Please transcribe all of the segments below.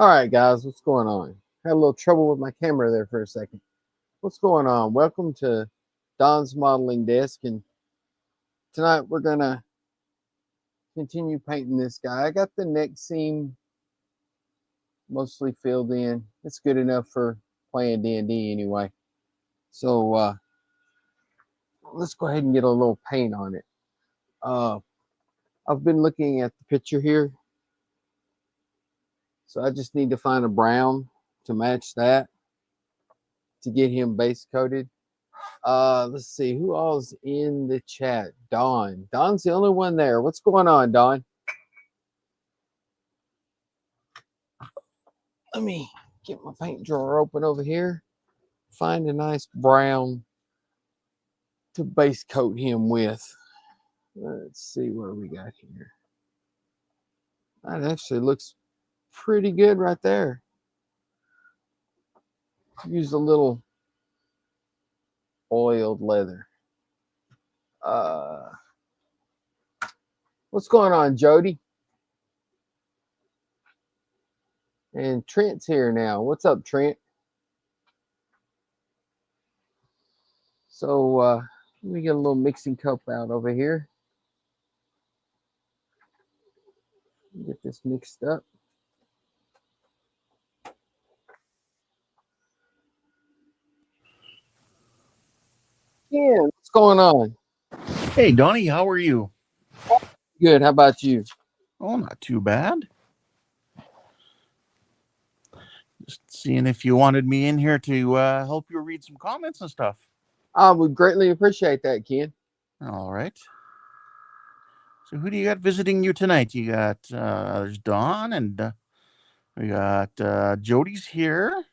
All right, guys, what's going on? Had a little trouble with my camera there for a second. What's going on? Welcome to Don's Modeling Desk, and tonight we're gonna continue painting this guy. I got the neck seam mostly filled in. It's good enough for playing D&D anyway. So let's go ahead and get a little paint on it. I've been looking at the picture here, so I just need to find a brown to match that to get him base coated. Let's see who all's in the chat. Don's the only one there. What's going on, Don? Let me get my paint drawer open over here. Find a nice brown to base coat him with. Let's see what we got here. That actually looks pretty good right there. Use a little oiled leather. What's going on, Jody? And Trent's here now. What's up, Trent? So let me get a little mixing cup out over here. Get this mixed up. Yeah, what's going on? Hey, Donnie, how are you? Good. How about you? Oh, not too bad. Just seeing if you wanted me in here to help you read some comments and stuff. I would greatly appreciate that, Ken. All right. So who do you got visiting you tonight? You got there's Dawn, and we got Jody's here.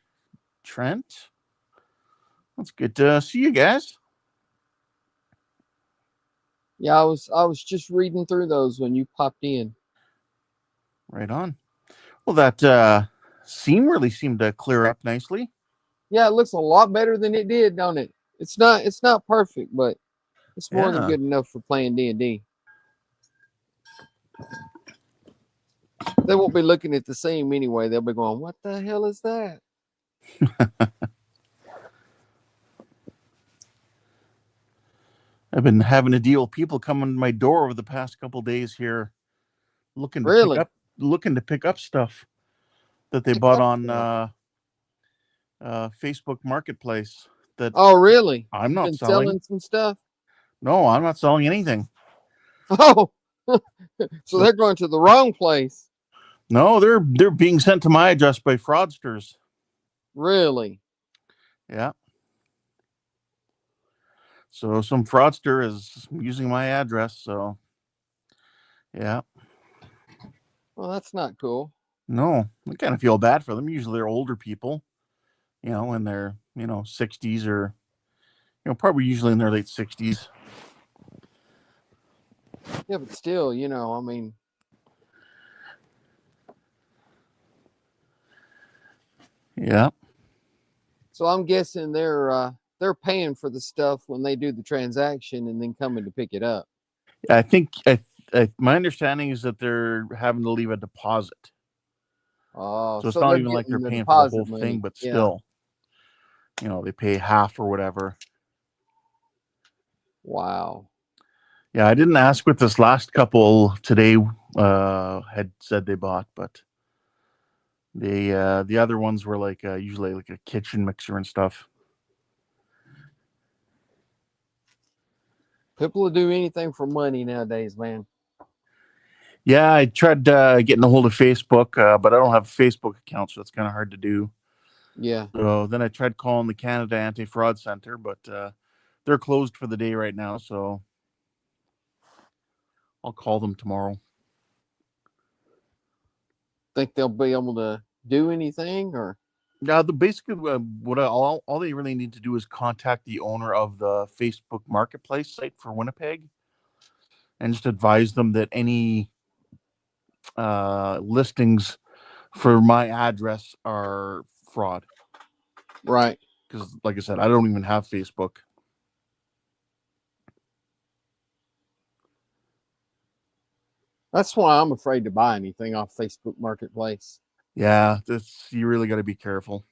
Trent. It's good to see you guys. Yeah, I was just reading through those when you popped in. Right on. Well, that seam really seemed to clear up nicely. Yeah, it looks a lot better than it did, don't it? It's not perfect, but it's more than good enough for playing D&D. They won't be looking at the seam anyway. They'll be going, "What the hell is that?" I've been having to deal with people coming to my door over the past couple days here, looking to pick up stuff that they bought on Facebook Marketplace. That really? I'm not selling some stuff. No, I'm not selling anything. Oh, so they're going to the wrong place. No, they're being sent to my address by fraudsters. Really? Yeah. So some fraudster is using my address. So, yeah. Well, that's not cool. No, I kind of feel bad for them. Usually they're older people, in their, 60s or, probably usually in their late 60s. Yeah, but still, I mean. Yeah. So I'm guessing they're paying for the stuff when they do the transaction and then coming to pick it up. I think my understanding is that they're having to leave a deposit. Oh, so it's not even like they're paying for the whole thing, but still, they pay half or whatever. Wow. Yeah, I didn't ask what this last couple today had said they bought, but the other ones were like usually like a kitchen mixer and stuff. People will do anything for money nowadays, man. Yeah, I tried getting a hold of Facebook, but I don't have a Facebook account, so it's kind of hard to do. Yeah. So then I tried calling the Canada Anti-Fraud Center, but they're closed for the day right now, so I'll call them tomorrow. Think they'll be able to do anything, or? Yeah, basically what all they really need to do is contact the owner of the Facebook Marketplace site for Winnipeg, and just advise them that any listings for my address are fraud. Right. Because, like I said, I don't even have Facebook. That's why I'm afraid to buy anything off Facebook Marketplace. Yeah, you really got to be careful.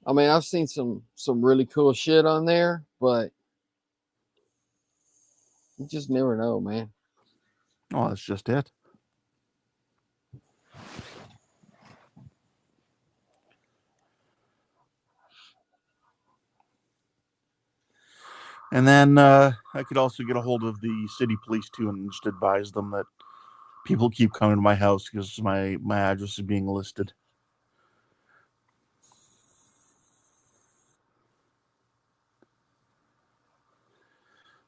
I mean, I've seen some really cool shit on there, but you just never know, man. Oh, that's just it. And then I could also get a hold of the city police too and just advise them that people keep coming to my house because my address is being listed.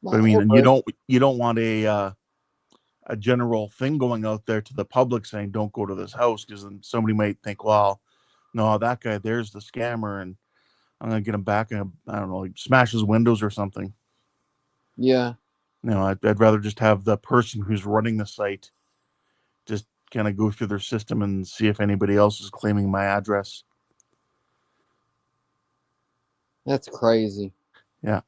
But I mean, you don't want a general thing going out there to the public saying don't go to this house, because then somebody might think, well, no, that guy there's the scammer, and I'm gonna get him back and I don't know, like smash his windows or something. Yeah. I'd rather just have the person who's running the site just kind of go through their system and see if anybody else is claiming my address. That's crazy. Yeah.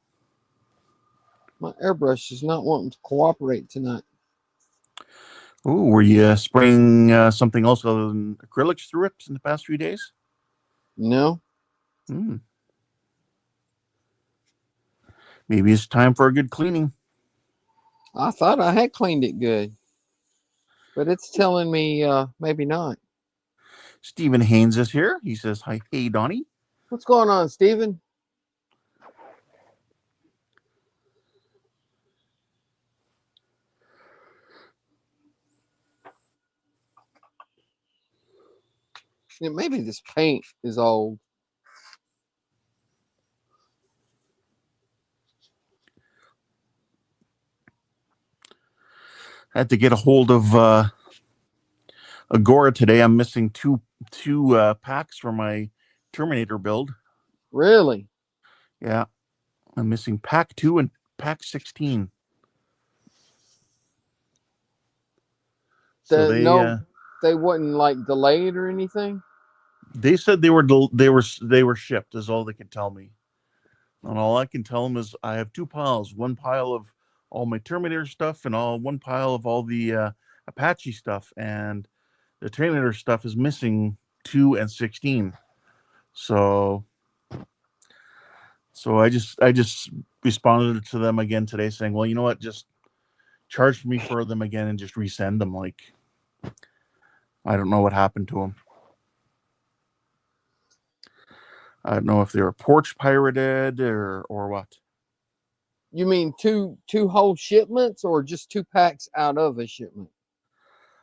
My airbrush is not wanting to cooperate tonight. Oh, were you spraying something else other than acrylics through it in the past few days? No. Maybe it's time for a good cleaning. I thought I had cleaned it good, but it's telling me maybe not. Stephen Haynes is here. He says, hi, hey, Donnie. What's going on, Stephen? Yeah, maybe this paint is old. I had to get a hold of Agora today. I'm missing two packs for my Terminator build. Really? Yeah. I'm missing pack 2 and pack 16. So they wouldn't like delayed or anything. They said they were shipped, is all they could tell me. And all I can tell them is I have two piles. One pile of all my Terminator stuff and one pile of all the Apache stuff. And the Terminator stuff is missing 2 and 16. So I just responded to them again today saying, well, you know what? Just charge me for them again and just resend them. Like, I don't know what happened to them. I don't know if they were porch pirated or what. You mean two whole shipments or just 2 packs out of a shipment?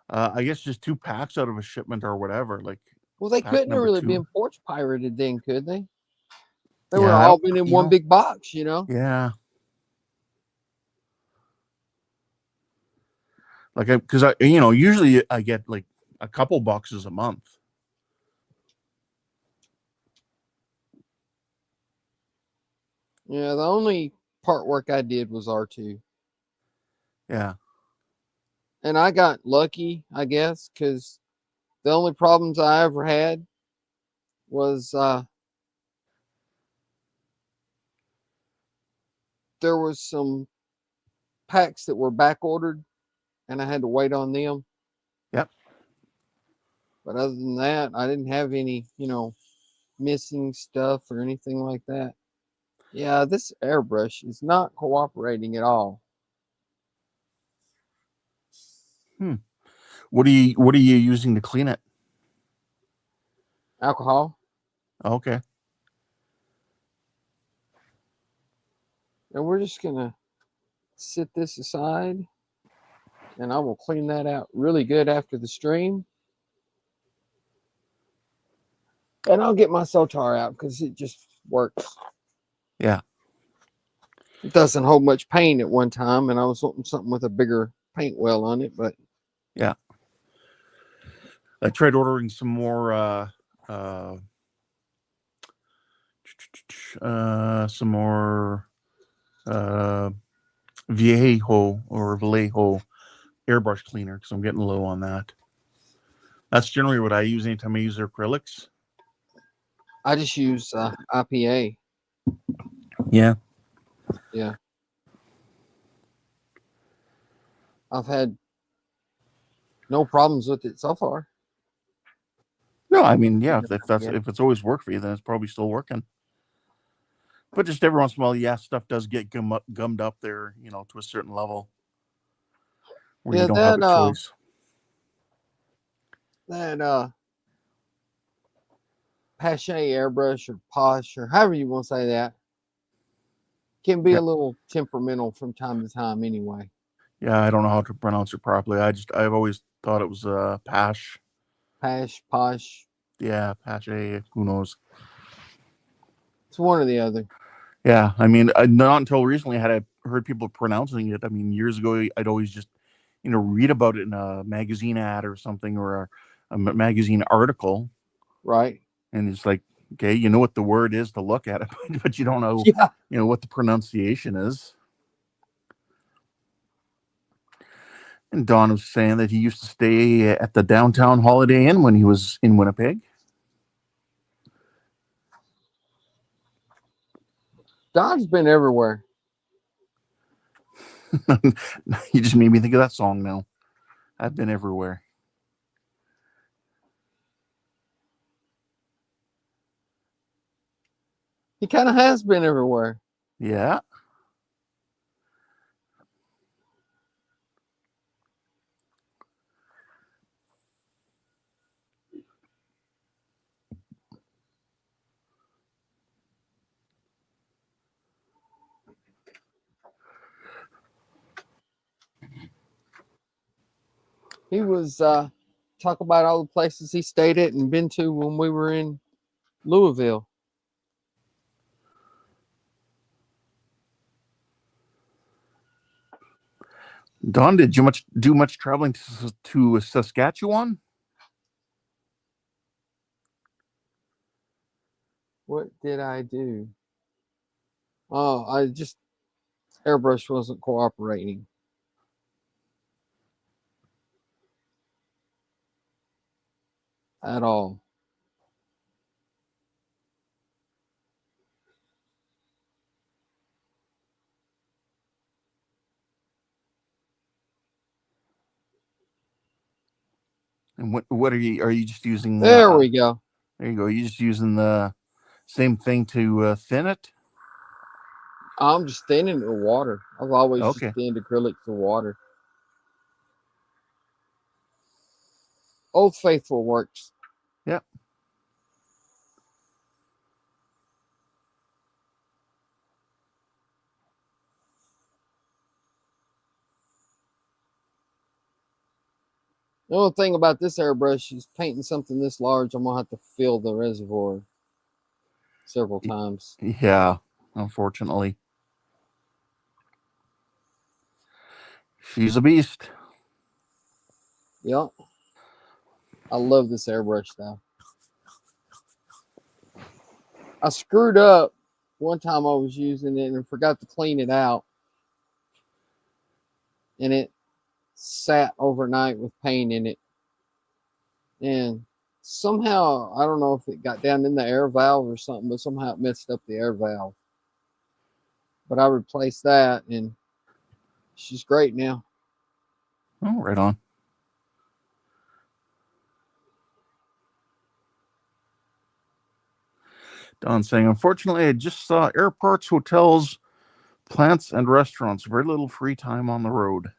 I guess just 2 packs out of a shipment or whatever. Like, well, they couldn't have really 2. been porch pirated then, could they? They would have all been in one big box, you know? Yeah. Like, because usually I get like a couple boxes a month. Yeah, the only part work I did was R2. Yeah. And I got lucky, I guess, because the only problems I ever had was there was some packs that were back ordered and I had to wait on them. Yep. But other than that, I didn't have any, missing stuff or anything like that. Yeah, this airbrush is not cooperating at all. What are you using to clean it? Alcohol. Okay. And we're just gonna sit this aside and I will clean that out really good after the stream. And I'll get my Sotar out because it just works. Yeah. It doesn't hold much paint at one time, and I was wanting something with a bigger paint well on it, but yeah. I tried ordering some more Viejo or Vallejo airbrush cleaner because I'm getting low on that. That's generally what I use anytime I use acrylics. I just use IPA. Yeah. Yeah. I've had no problems with it so far. No, I mean, yeah, Yeah. if it's always worked for you, then it's probably still working. But just every once in a while, yeah, stuff does get gummed up there, to a certain level where you don't have a choice. That Pache airbrush or Posh or however you want to say that can be Yeah. a little temperamental from time to time anyway. Yeah, I don't know how to pronounce it properly. I've always thought it was Pash. Posh. Yeah, Pache. Who knows? It's one or the other. Yeah, I mean, not until recently had I heard people pronouncing it. I mean, years ago, I'd always just, read about it in a magazine ad or something, or a magazine article, Right. and it's like, okay, you know what the word is to look at it, but you don't know, Yeah. what the pronunciation is. And Don was saying that he used to stay at the downtown Holiday Inn when he was in Winnipeg. Don's been everywhere. You just made me think of that song now. I've been everywhere. He kind of has been everywhere. Yeah. He was talk about all the places he stayed at and been to when we were in Louisville. Don, did you do much traveling to Saskatchewan? What did I do? Oh, I just airbrush wasn't cooperating. At all. And what are you just using? There we go. There you go. You just using the same thing to thin it? I'm just thinning it with water. I've always just Okay. thinned acrylics with water. Old Faithful works. Yep. The only thing about this airbrush is painting something this large, I'm gonna have to fill the reservoir several times. Yeah, unfortunately. She's a beast. Yep. I love this airbrush though. I screwed up one time I was using it and forgot to clean it out. And it sat overnight with paint in it. And somehow, I don't know if it got down in the air valve or something, but somehow it messed up the air valve. But I replaced that and she's great now. Oh, right on. Don saying, unfortunately, I just saw airports, hotels, plants, and restaurants. Very little free time on the road.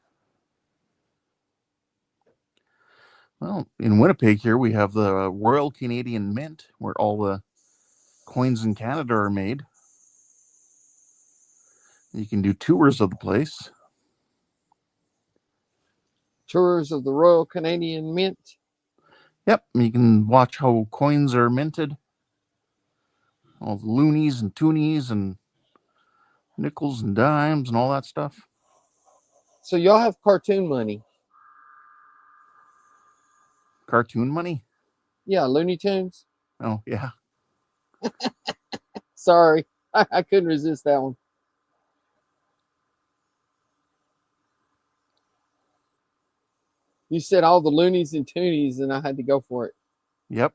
Well, in Winnipeg here, we have the Royal Canadian Mint, where all the coins in Canada are made. You can do tours of the place. Tours of the Royal Canadian Mint. Yep, you can watch how coins are minted. All the loonies and toonies and nickels and dimes and all that stuff. So y'all have cartoon money. Cartoon money? Yeah, Looney Tunes. Oh, yeah. Sorry, I couldn't resist that one. You said all the loonies and toonies, and I had to go for it. Yep.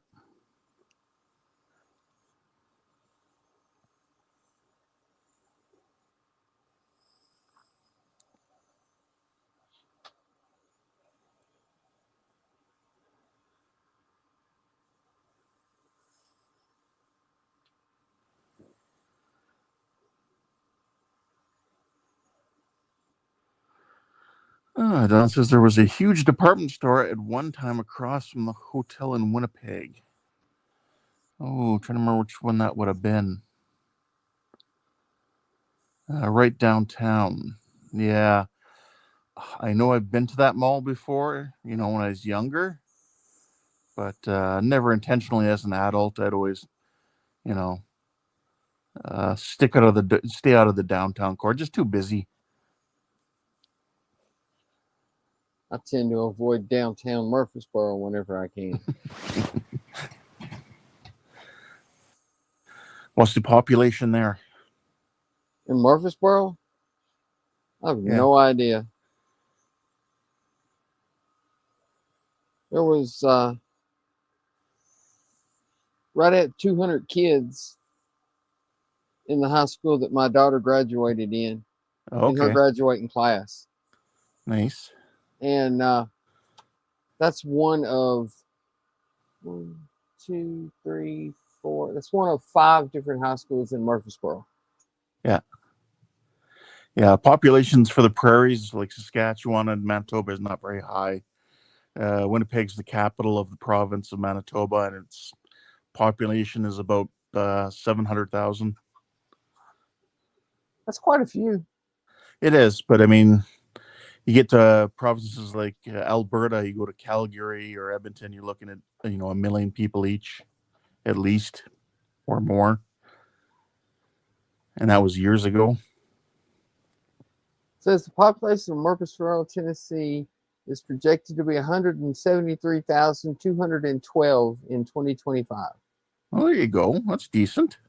Don says there was a huge department store at one time across from the hotel in Winnipeg. Oh, trying to remember which one that would have been. Right downtown. Yeah. I know I've been to that mall before, when I was younger, but never intentionally as an adult. I'd always, stay out of the downtown core. Just too busy. I tend to avoid downtown Murfreesboro whenever I can. What's the population there? In Murfreesboro? I have no idea. There was right at 200 kids in the high school that my daughter graduated in her graduating class. Nice. And that's one of 1, 2, 3, 4. That's one of 5 different high schools in Murfreesboro. Yeah, populations for the prairies like Saskatchewan and Manitoba is not very high. Winnipeg's the capital of the province of Manitoba, and its population is about 700,000. That's quite a few. It is, but I mean, you get to provinces like Alberta, you go to Calgary or Edmonton, you're looking at 1 million people each, at least, or more. And that was years ago. It says the population of Murfreesboro, Tennessee is projected to be 173,212 in 2025. Well, there you go. That's decent.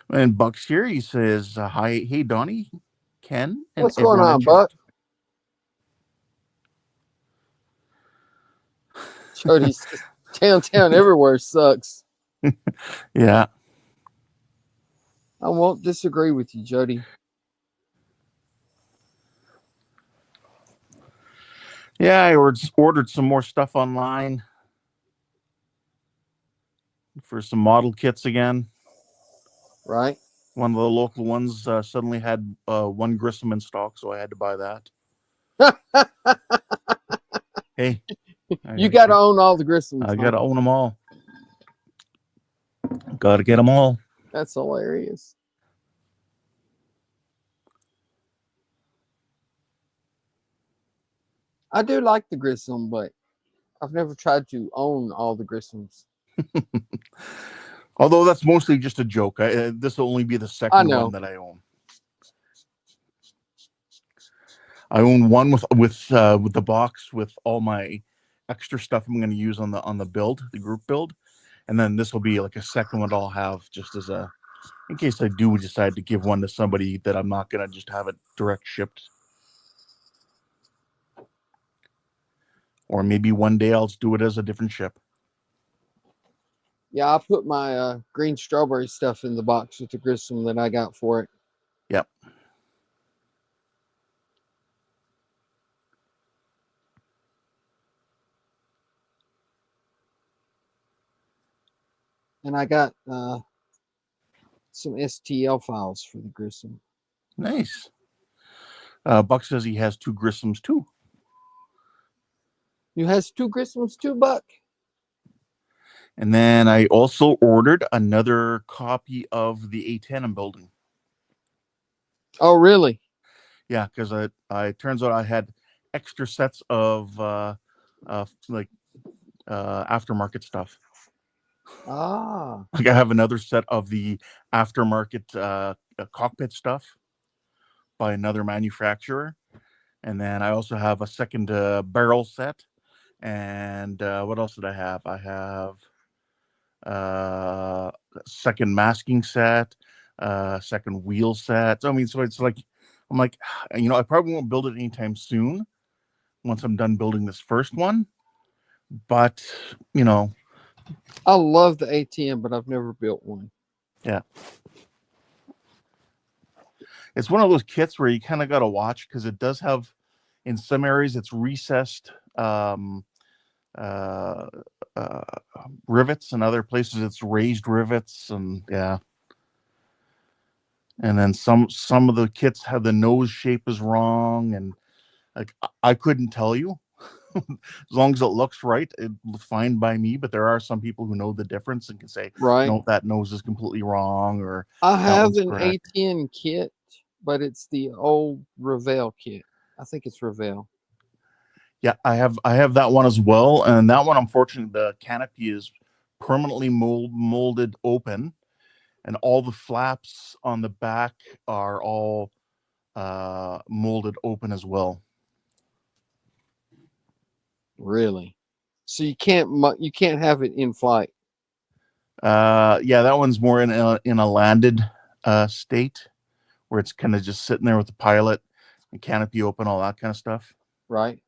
And Buck's here. He says, "Hi, hey Donnie, Ken, and what's going on, Buck?" Jody says, "Downtown everywhere sucks." Yeah. I won't disagree with you, Jody. Yeah, I ordered some more stuff online for some model kits again. Right. One of the local ones suddenly had one Grissom in stock, so I had to buy that. Hey, you got to own all the Grissoms. I got to own them all. Got to get them all. That's hilarious. I do like the Grissom, but I've never tried to own all the Grissoms. Although that's mostly just a joke. This will only be the second one that I own. I own one with the box with all my extra stuff I'm going to use on the build, the group build, and then this will be like a second one I'll have just as in case I do decide to give one to somebody that I'm not going to just have it direct shipped. Or maybe one day I'll do it as a different ship. Yeah, I put my green strawberry stuff in the box with the Grissom that I got for it. Yep. And I got some STL files for the Grissom. Nice. Buck says he has 2 Grissoms too. You has 2 Grissoms too, Buck? And then I also ordered another copy of the A10 I'm building. Oh, really? Yeah, because I turns out I had extra sets of aftermarket stuff. Ah. Like I have another set of the aftermarket cockpit stuff by another manufacturer. And then I also have a second barrel set. And what else did I have? I have second masking set, second wheel set. I mean, so it's like, I'm like, I probably won't build it anytime soon once I'm done building this first one. But, I love the ATM, but I've never built one. Yeah. It's one of those kits where you kind of got to watch because it does have, in some areas, it's recessed rivets, and other places it's raised rivets, and yeah. And then some of the kits have the nose shape is wrong, and like I couldn't tell you. As long as it looks right, it's fine by me. But there are some people who know the difference and can say, Right. no, that nose is completely wrong, or I that have one's an correct. A10 kit, but it's the old Revell kit. I think it's Revell. Yeah, I have that one as well, and that one, unfortunately, the canopy is permanently molded open, and all the flaps on the back are all molded open as well. Really? So you can't have it in flight. Yeah, that one's more in a landed state, where it's kind of just sitting there with the pilot and canopy open, all that kind of stuff. Right.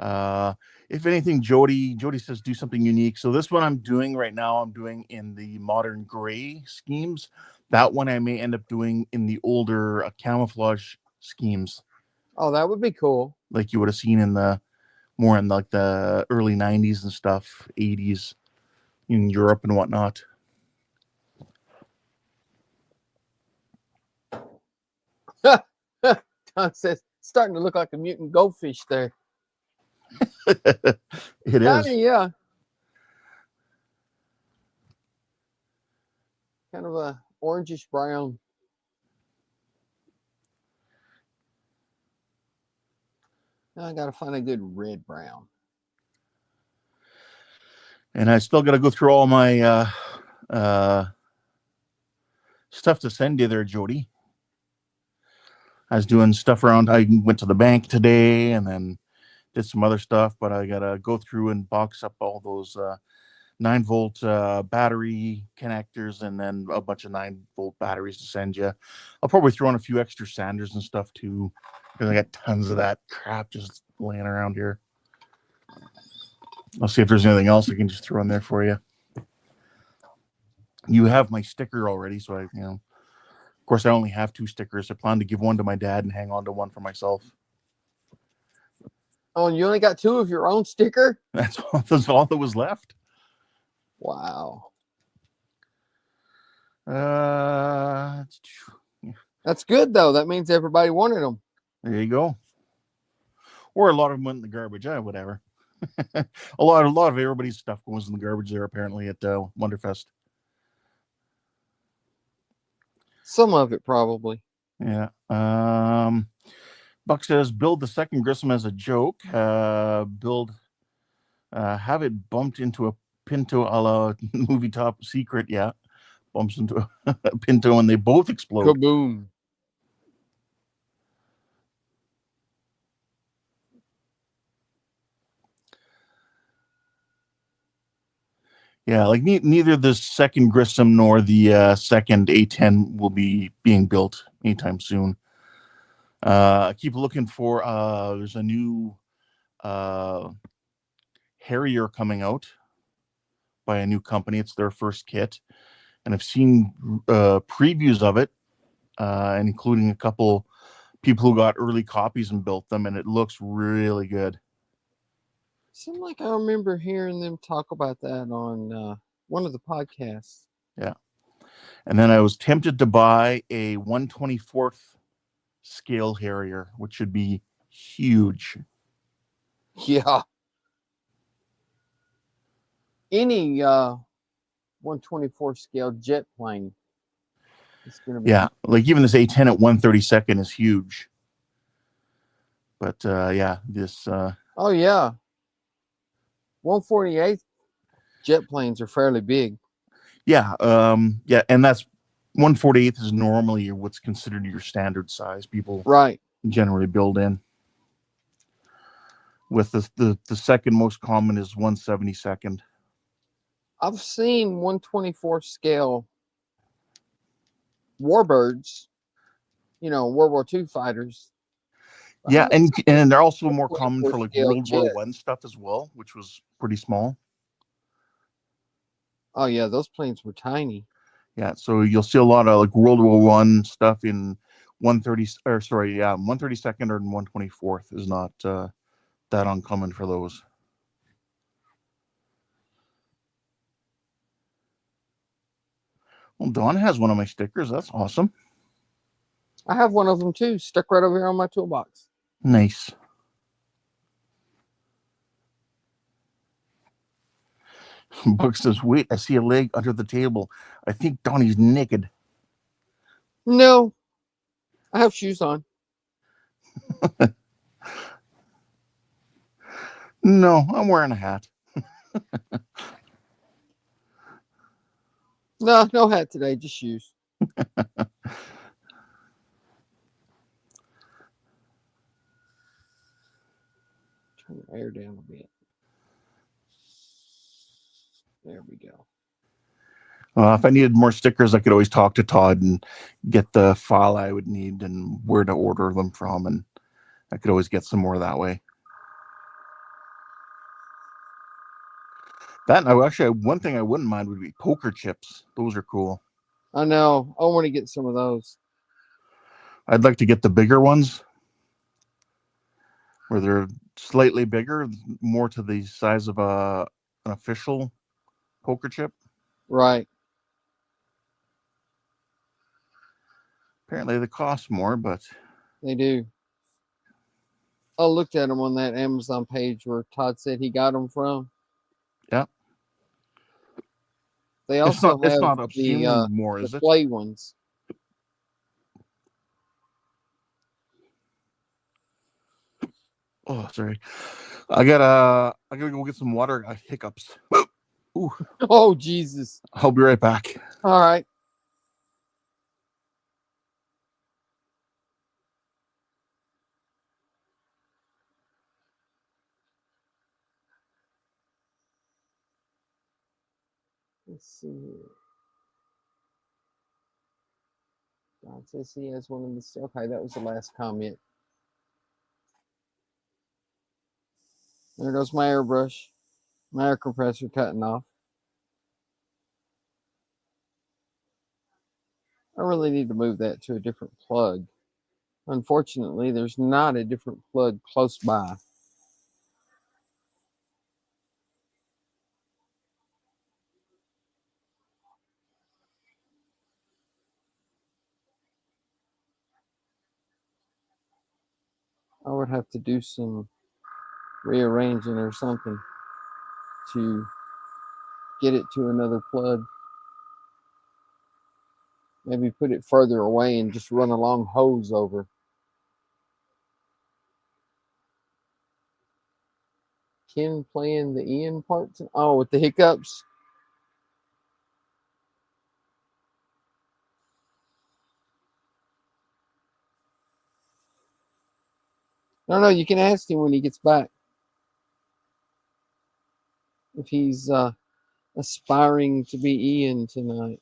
If anything, Jody says do something unique. So this one I'm doing right now, I'm doing in the modern gray schemes. That one I may end up doing in the older camouflage schemes, Oh, that would be cool. like you would have seen in the more in like the early 90s and stuff, 80s in Europe and whatnot. Don says, starting to look like a mutant goldfish there. It Kinda, is. yeah. Kind of a orangish brown. Now I gotta find a good red brown. And I still got to go through all my stuff to send you there, Jody. I was doing stuff around. I went to the bank today and then did some other stuff, but I got to go through and box up all those 9-volt battery connectors and then a bunch of 9-volt batteries to send you. I'll probably throw in a few extra sanders and stuff too, because I got tons of that crap just laying around here. I'll see if there's anything else I can just throw in there for you. You have my sticker already, so of course, I only have 2 stickers. I plan to give one to my dad and hang on to one for myself. Oh, and you only got 2 of your own sticker? That's all that was left. Wow. That's good, though. That means everybody wanted them. There you go. Or a lot of them went in the garbage. Whatever. a lot of everybody's stuff goes in the garbage there, apparently, at Wonderfest. Some of it, probably. Yeah. Buck says, build the second Grissom as a joke. Have it bumped into a Pinto a la movie Top Secret. Yeah. Bumps into a Pinto and they both explode. Kaboom. Yeah, like neither the second Grissom nor the second A10 will be being built anytime soon. Keep looking for there's a new Harrier coming out by a new company. It's their first kit, and I've seen previews of it, including a couple people who got early copies and built them, and it looks really good. Seemed like I remember hearing them talk about that on one of the podcasts. Yeah. And then I was tempted to buy a 1/24th scale Harrier, which should be huge. Yeah. Any 1/24 scale jet plane. It's gonna be like even this A10 at 1/32 is huge. But this. Oh yeah. 1/48 jet planes are fairly big. Yeah, and that's 1/48 is normally what's considered your standard size. People generally build in. With the second most common is 1/72. I've seen 1/24 scale warbirds, World War II fighters. Yeah, and they're also more common for like World War I stuff as well, which was pretty small. Oh yeah, those planes were tiny. Yeah, so you'll see a lot of like World War I stuff in 1/32 or 1/32 or 1/24 is not that uncommon for those. Well, Dawn has one of my stickers. That's awesome. I have one of them too, stuck right over here on my toolbox. Nice. Book says, wait, I see a leg under the table. I think Donnie's naked. No, I have shoes on. No, I'm wearing a hat. No, no hat today, just shoes. Turn the air down a bit. There we go. If I needed more stickers, I could always talk to Todd and get the file I would need and where to order them from, and I could always get some more that way. That actually, one thing I wouldn't mind would be poker chips. Those are cool. I know. I want to get some of those. I'd like to get the bigger ones, where they're slightly bigger, more to the size of an official poker chip. Right. Apparently, they cost more, but They do. I looked at them on that Amazon page where Todd said he got them from. yeah, They also it's have not obscenely more, is the it? play ones. Oh, sorry. I gotta go get some water. I got hiccups. Ooh. Oh, Jesus. I'll be right back. All right. Let's see here. Don says he has one of the. Okay, that was the last comment. There goes my airbrush. My air compressor cutting off. I really need to move that to a different plug. Unfortunately, there's not a different plug close by. I would have to do some rearranging or something to get it to another plug. Maybe put it further away and just run a long hose over. Ken playing the Ian parts? Oh, with the hiccups? No, you can ask him when he gets back. If he's aspiring to be Ian tonight.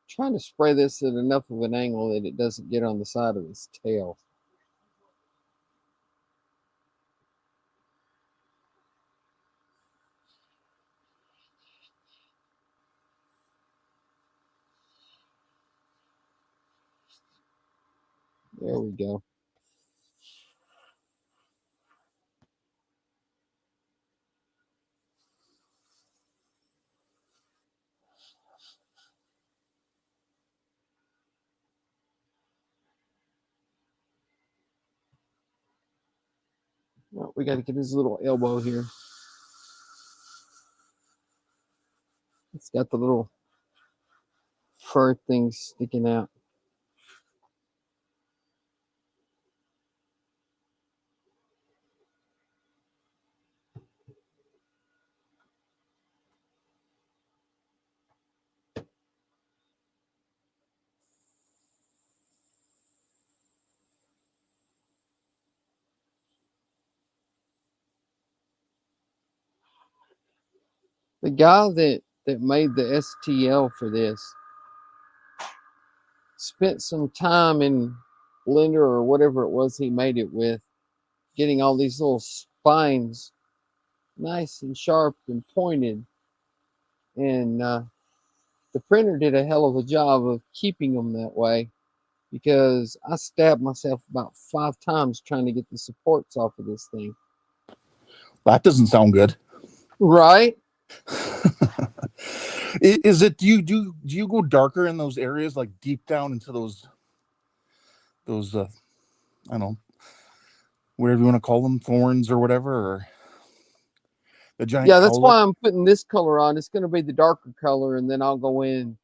Trying to spray this at enough of an angle that it doesn't get on the side of his tail. There we go. Well, we got to get his little elbow here. It's got the little fur thing sticking out. The guy that made the STL for this spent some time in Blender or whatever it was he made it with, getting all these little spines nice and sharp and pointed. And the printer did a hell of a job of keeping them that way, because I stabbed myself about 5 times trying to get the supports off of this thing. That doesn't sound good. Right? Is it? Do you go darker in those areas, like deep down into those I don't know, whatever you want to call them, thorns or whatever, or the giant? Yeah, that's cowlick? why I'm putting this color on. It's going to be the darker color, and then I'll go in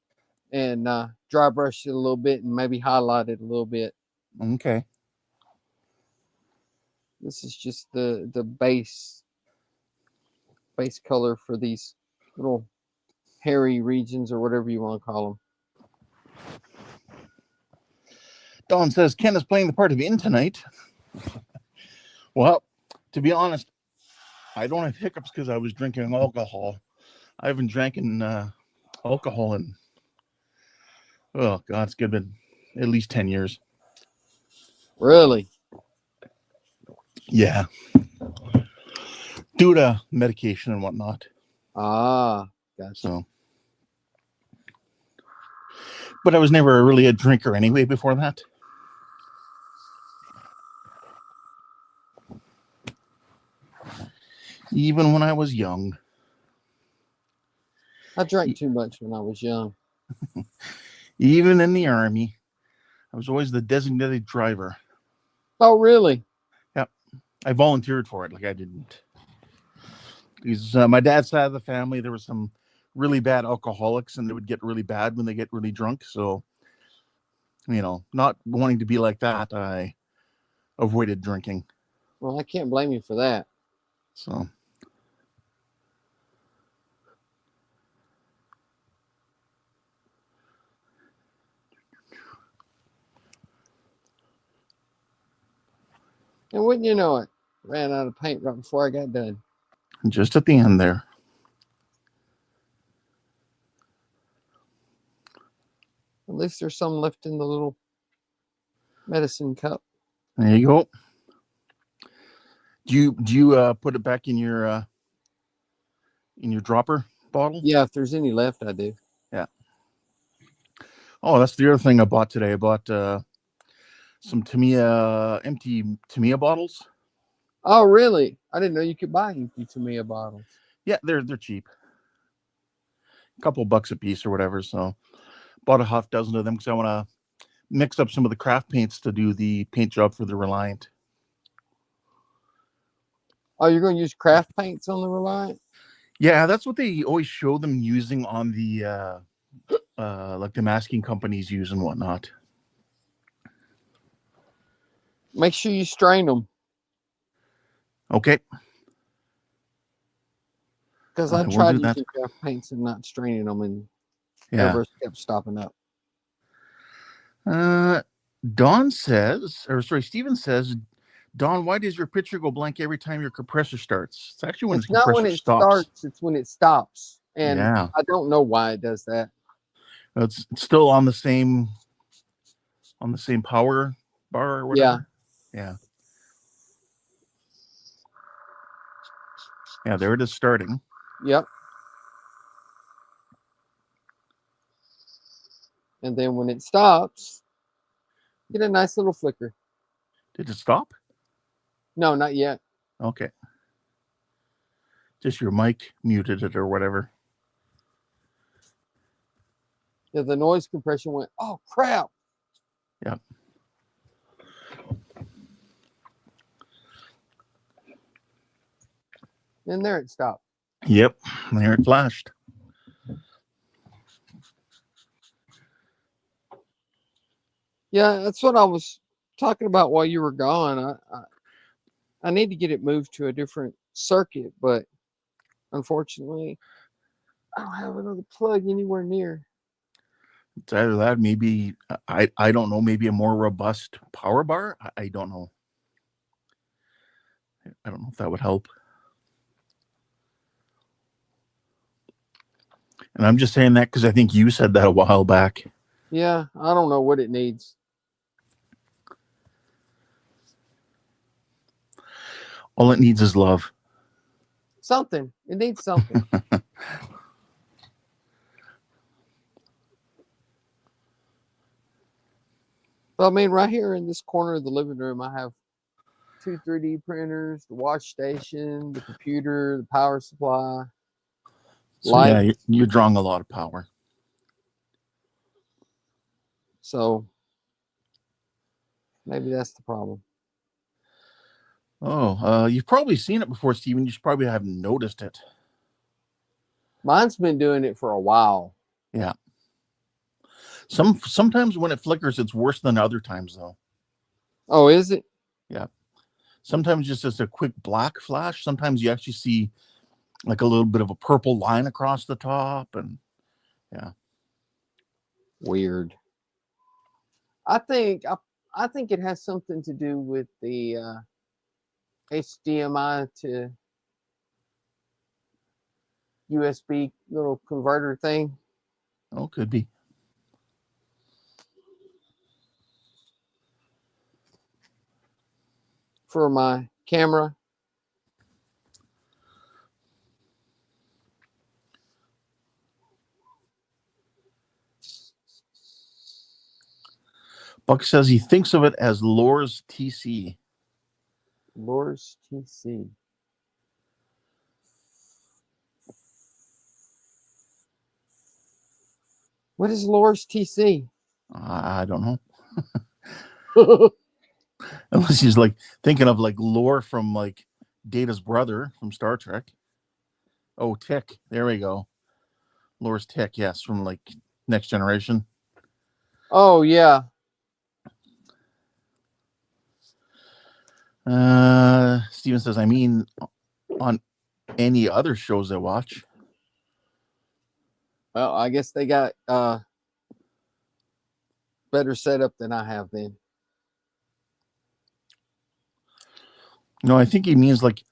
and dry brush it a little bit and maybe highlight it a little bit. Okay. This is just the base color for these little hairy regions, or whatever you want to call them. Don says Ken is playing the part of In tonight. Well, to be honest, I don't have hiccups because I was drinking alcohol. I haven't drank alcohol in, oh God, it's been at least 10 years. Really? Yeah. Due to medication and whatnot. Ah, gotcha. So, but I was never really a drinker anyway before that. Even when I was young. I drank too much when I was young. Even in the Army, I was always the designated driver. Oh, really? Yep. I volunteered for it. Like, I didn't. Because my dad's side of the family, there were some really bad alcoholics, and they would get really bad when they get really drunk. So, not wanting to be like that, I avoided drinking. Well, I can't blame you for that. So. And wouldn't you know it, ran out of paint right before I got done. Just at the end there. At least there's some left in the little medicine cup. There you go. Do you put it back in your dropper bottle? Yeah, if there's any left, I do. Yeah. Oh, that's the other thing I bought today. I bought some Tamiya, empty Tamiya bottles. Oh, really? I didn't know you could buy empty Tamiya bottles. Yeah, they're cheap. A couple bucks a piece or whatever. So bought a half dozen of them because I want to mix up some of the craft paints to do the paint job for the Reliant. Oh, you're going to use craft paints on the Reliant? Yeah, that's what they always show them using on the like the masking companies use and whatnot. Make sure you strain them. Okay. Because I tried using craft paints and not straining them, and errors kept stopping up. Steven says, Don, why does your picture go blank every time your compressor starts? It's actually when it's not when it starts, it's when it stops. And I don't know why it does that. It's still on the same power bar or whatever. Yeah. Yeah, there it is starting. Yep. And then when it stops, get a nice little flicker. Did it stop? No, not yet. Okay. Just your mic muted it or whatever. Yeah, the noise compression went, oh, crap. Yep. And there it stopped. Yep, there it flashed. Yeah, that's what I was talking about while you were gone. I need to get it moved to a different circuit, but unfortunately, I don't have another plug anywhere near. It's either that, maybe I don't know, maybe a more robust power bar. I don't know. I don't know if that would help. And I'm just saying that because I think you said that a while back. Yeah, I don't know what it needs. All it needs is love. Something. It needs something. Well, I mean, right here in this corner of the living room, I have 2 3D printers, the wash station, the computer, the power supply. So light. yeah, you're drawing a lot of power. So maybe that's the problem. Oh, you've probably seen it before, Steven. You probably haven't noticed it. Mine's been doing it for a while. Yeah. Sometimes when it flickers, it's worse than other times, though. Oh, is it? Yeah. Sometimes just a quick black flash. Sometimes you actually see like a little bit of a purple line across the top, and yeah. Weird. I think it has something to do with the HDMI to USB little converter thing. Oh, could be. For my camera. Buck says he thinks of it as Lore's TC. Lore's TC. What is Lore's TC? I don't know. Unless he's like thinking of like Lore from like Data's brother from Star Trek. Oh, Tick. There we go. Lore's Tick, yes, from like Next Generation. Oh, yeah. Steven says, I mean, on any other shows I watch. Well, I guess they got better setup than I have then. No, I think he means like,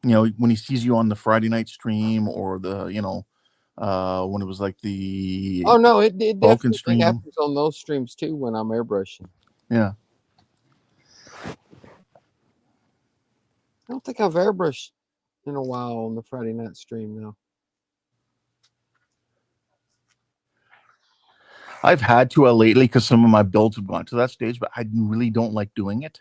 you know, when he sees you on the Friday night stream or the, you know, when it was like the Oh no, it definitely stream happens on those streams too when I'm airbrushing. Yeah. I don't think I've airbrushed in a while on the Friday night stream though. I've had to lately because some of my builds have gone to that stage, but I really don't like doing it.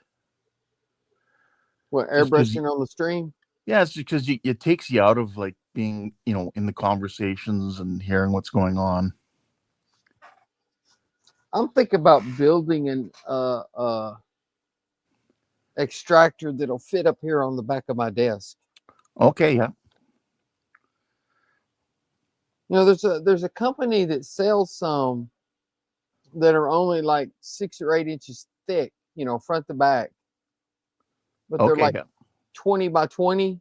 What, airbrushing on the stream? Yeah, it's because it takes you out of like being, you know, in the conversations and hearing what's going on. I'm thinking about building an extractor that'll fit up here on the back of my desk. Okay, yeah. You know, there's a company that sells some that are only like 6 or 8 inches thick, you know, front to back. But they're like 20 by 20.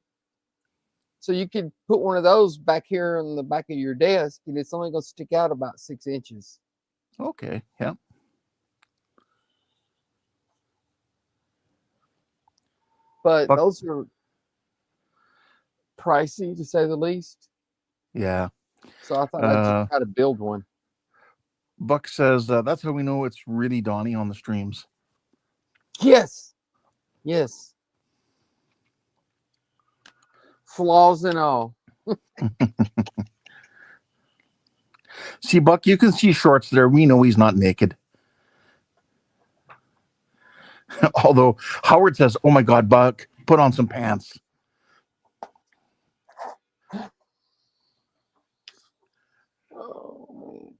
So you could put one of those back here on the back of your desk, and it's only going to stick out about 6 inches. Okay, yeah. But those are pricey, to say the least. Yeah. So I thought I'd just try to build one. Buck says that's how we know it's really Donnie on the streams. Yes. Yes. Flaws and all. See, Buck, you can see shorts there. We know he's not naked. Although Howard says, oh my God, Buck, put on some pants. Oh.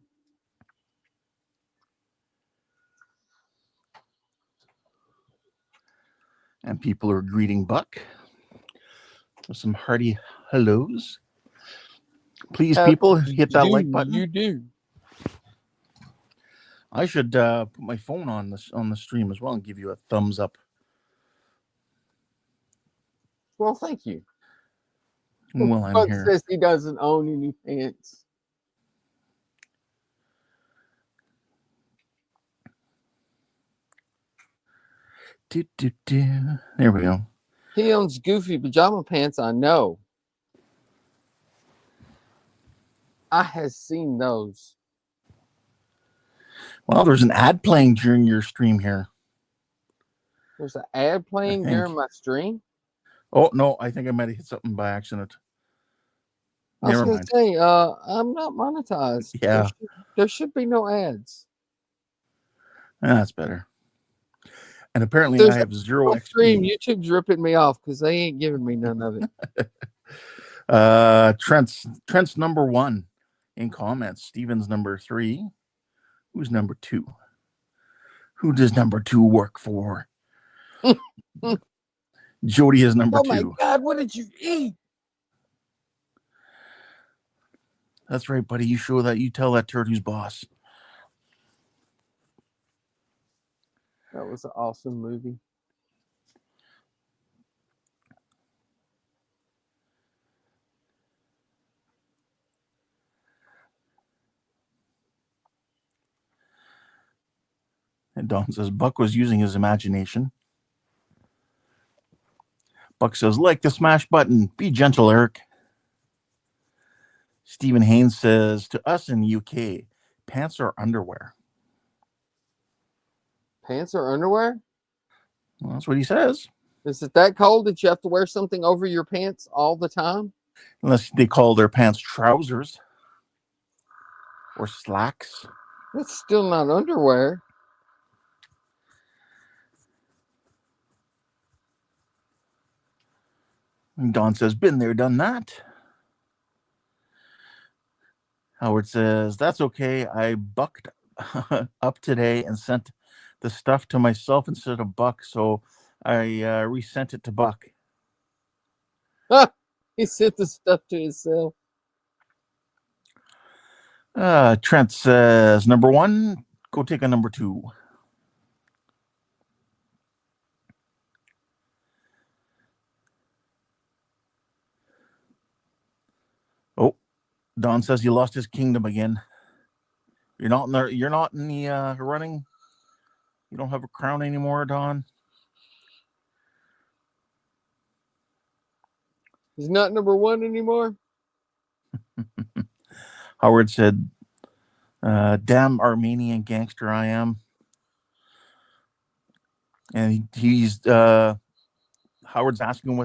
And people are greeting Buck with some hearty hellos. Please, people, hit that like button. You do. I should put my phone on the stream as well and give you a thumbs up. Well, thank you. Well, I'm Buck here. says he doesn't own any pants. There we go. He owns Goofy pajama pants, I know. I have seen those. Well, there's an ad playing during your stream here. There's an ad playing during my stream? Oh, no, I think I might have hit something by accident. I was Never going mind. to say, I'm not monetized. Yeah. There should be no ads. That's better. And apparently There's I have zero stream. XP. YouTube's ripping me off because they ain't giving me none of it. Trent's number 1 in comments. Steven's number 3. Who's number 2? Who does number 2 work for? Jody is number 2. Oh my God, what did you eat? That's right, buddy. You tell that turd who's boss. That was an awesome movie. And Don says Buck was using his imagination. Buck says, like the smash button. Be gentle, Eric. Stephen Haynes says, to us in the UK, pants are underwear. Pants or underwear? Well, that's what he says. Is it that cold that you have to wear something over your pants all the time? Unless they call their pants trousers or slacks. That's still not underwear. And Don says, been there, done that. Howard says, that's okay. I bucked up today and sent the stuff to myself instead of Buck, so I resent it to Buck. He sent the stuff to himself. Trent says, number 1, go take a number 2. Oh, Don says he lost his kingdom again. You're not in the running. You don't have a crown anymore, Don. He's not number 1 anymore. Howard said, damn Armenian gangster I am. And he's Howard's asking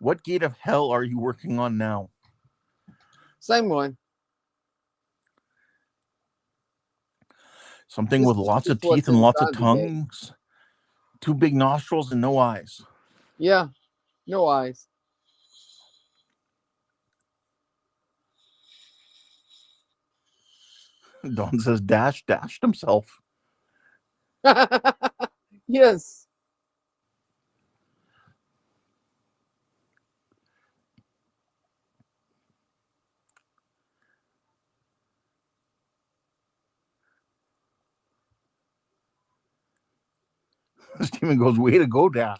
what gate of hell are you working on now? Same one. Something with lots of teeth and lots of tongues, 2 big nostrils and no eyes. Yeah, no eyes. Don says dashed himself. Yes. Steven goes, way to go, Dash.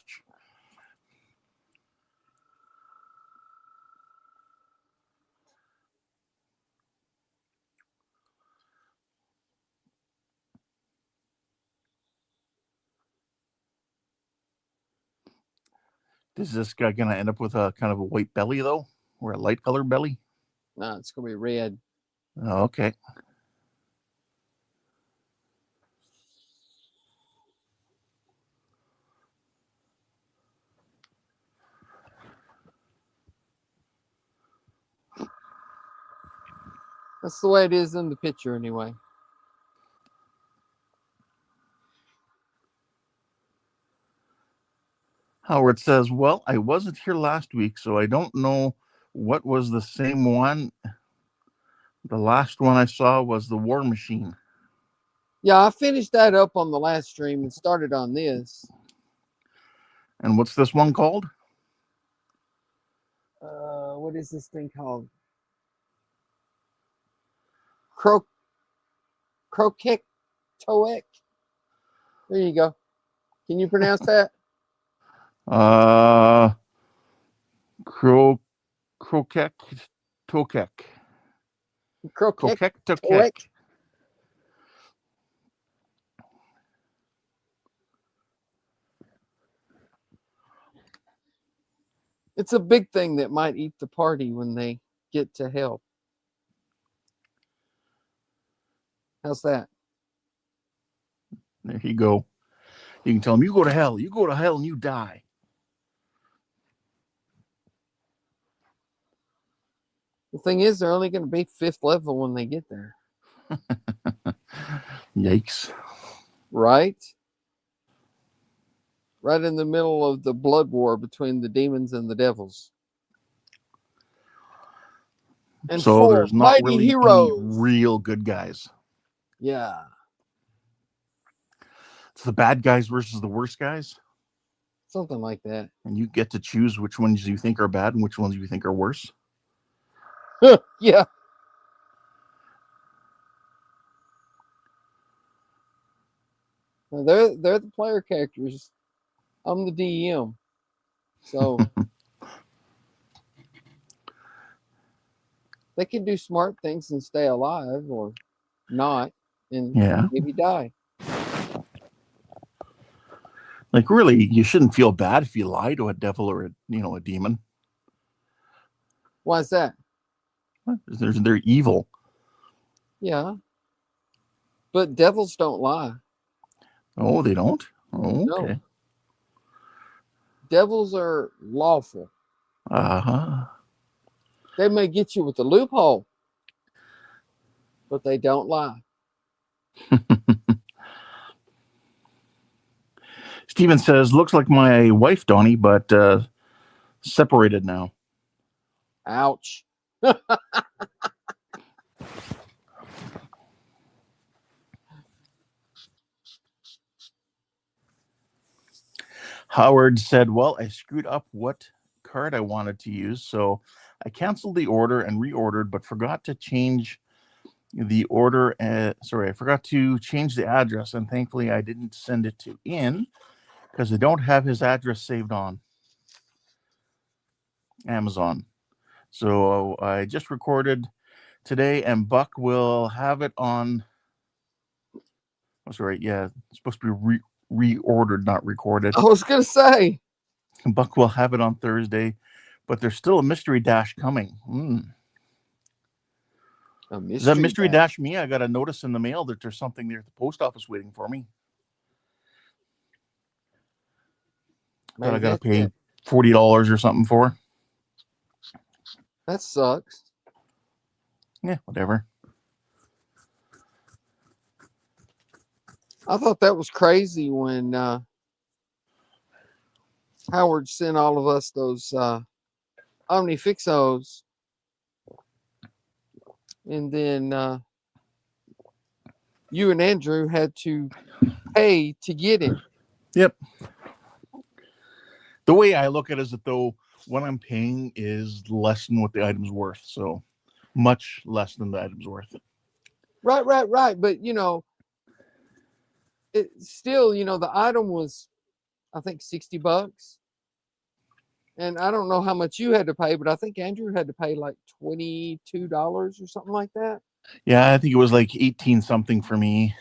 Is this guy going to end up with a kind of a white belly, though? Or a light colored belly? No, it's going to be red. Oh, okay. That's the way it is in the picture, anyway. Howard says, well, I wasn't here last week, so I don't know what was the same one. The last one I saw was the War Machine. Yeah, I finished that up on the last stream and started on this. And what's this one called? What is this thing called? Croquet Toek. There you go. Can you pronounce that? Croquet Tokek. Croquet Toek. It's a big thing that might eat the party when they get to hell. How's that? There you go. You can tell them, you go to hell. You go to hell and you die. The thing is, they're only going to be 5th level when they get there. Yikes. Right? Right in the middle of the blood war between the demons and the devils. And So 4 there's not mighty really heroes. any real good guys. Yeah. It's the bad guys versus the worst guys. Something like that. And you get to choose which ones you think are bad and which ones you think are worse. Yeah. Now they're the player characters. I'm the DM. So they can do smart things and stay alive or not and maybe die. Like, really, you shouldn't feel bad if you lie to a devil or a demon. Why is that? They're evil. Yeah. But devils don't lie. Oh, they don't? Oh, No. okay. Devils are lawful. Uh-huh. They may get you with a loophole, but they don't lie. Steven says, looks like my wife, Donnie, but separated now. Ouch. Howard said, well, I screwed up what card I wanted to use, so I canceled the order and reordered, but forgot to change the order. I forgot to change the address, and thankfully I didn't send it to Ian because I don't have his address saved on Amazon. So I just recorded today, and Buck will have it on. Oh, sorry, yeah, it's supposed to be reordered, not recorded. I was gonna say Buck will have it on Thursday, but there's still a mystery dash coming. Is that mystery dash me? I got a notice in the mail that there's something there at the post office waiting for me. That I got to pay $40 or something for. That sucks. Yeah, whatever. I thought that was crazy when Howard sent all of us those Omnifixos, and then you and Andrew had to pay to get it. Yep. The way I look at it is that though what I'm paying is less than what the item's worth, so much less than the item's worth. Right. But it still, the item was, I think, $60. And I don't know how much you had to pay, but I think Andrew had to pay like $22 or something like that. Yeah, I think it was like 18 something for me.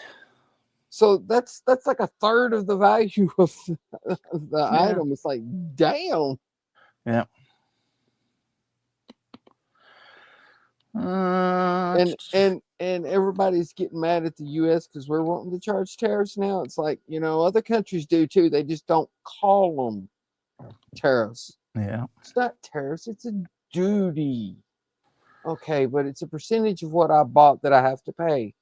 So that's like a third of the value of the item. It's like, damn. Yeah. And everybody's getting mad at the U.S. because we're wanting to charge tariffs now. It's like, other countries do too. They just don't call them tariffs. Yeah. It's not tariffs. It's a duty. Okay, but it's a percentage of what I bought that I have to pay.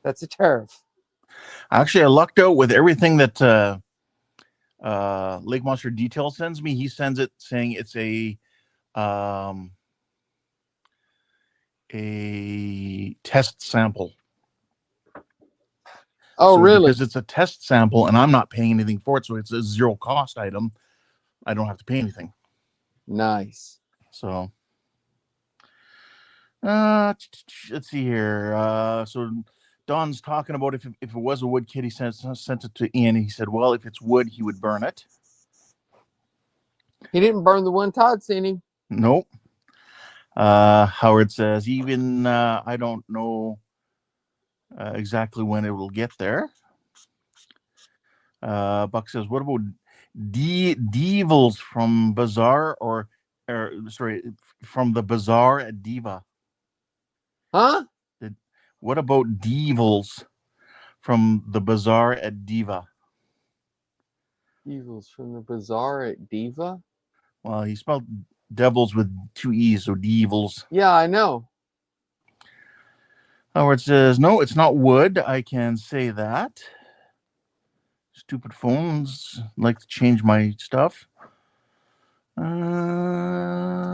That's a tariff. Actually, I lucked out with everything that Lake Monster Detail sends me. He sends it saying it's a test sample. Oh, so really? Because it's a test sample and I'm not paying anything for it, so it's a zero cost item. I don't have to pay anything. Nice. So let's see here. So Don's talking about if it was a wood kit, he sent it to Ian. He said, well, if it's wood, he would burn it. He didn't burn the one Todd sent him. Nope. Howard says, even I don't know exactly when it will get there. Buck says, what about Devils from Bazaar from the Bazaar at Diva? Huh? What about Devils from the Bazaar at Diva? Devils from the Bazaar at Diva? Well, he spelled Devils with 2 E's, so devils. Yeah, I know. Howard says, no, it's not wood. I can say that. Stupid phones like to change my stuff. It's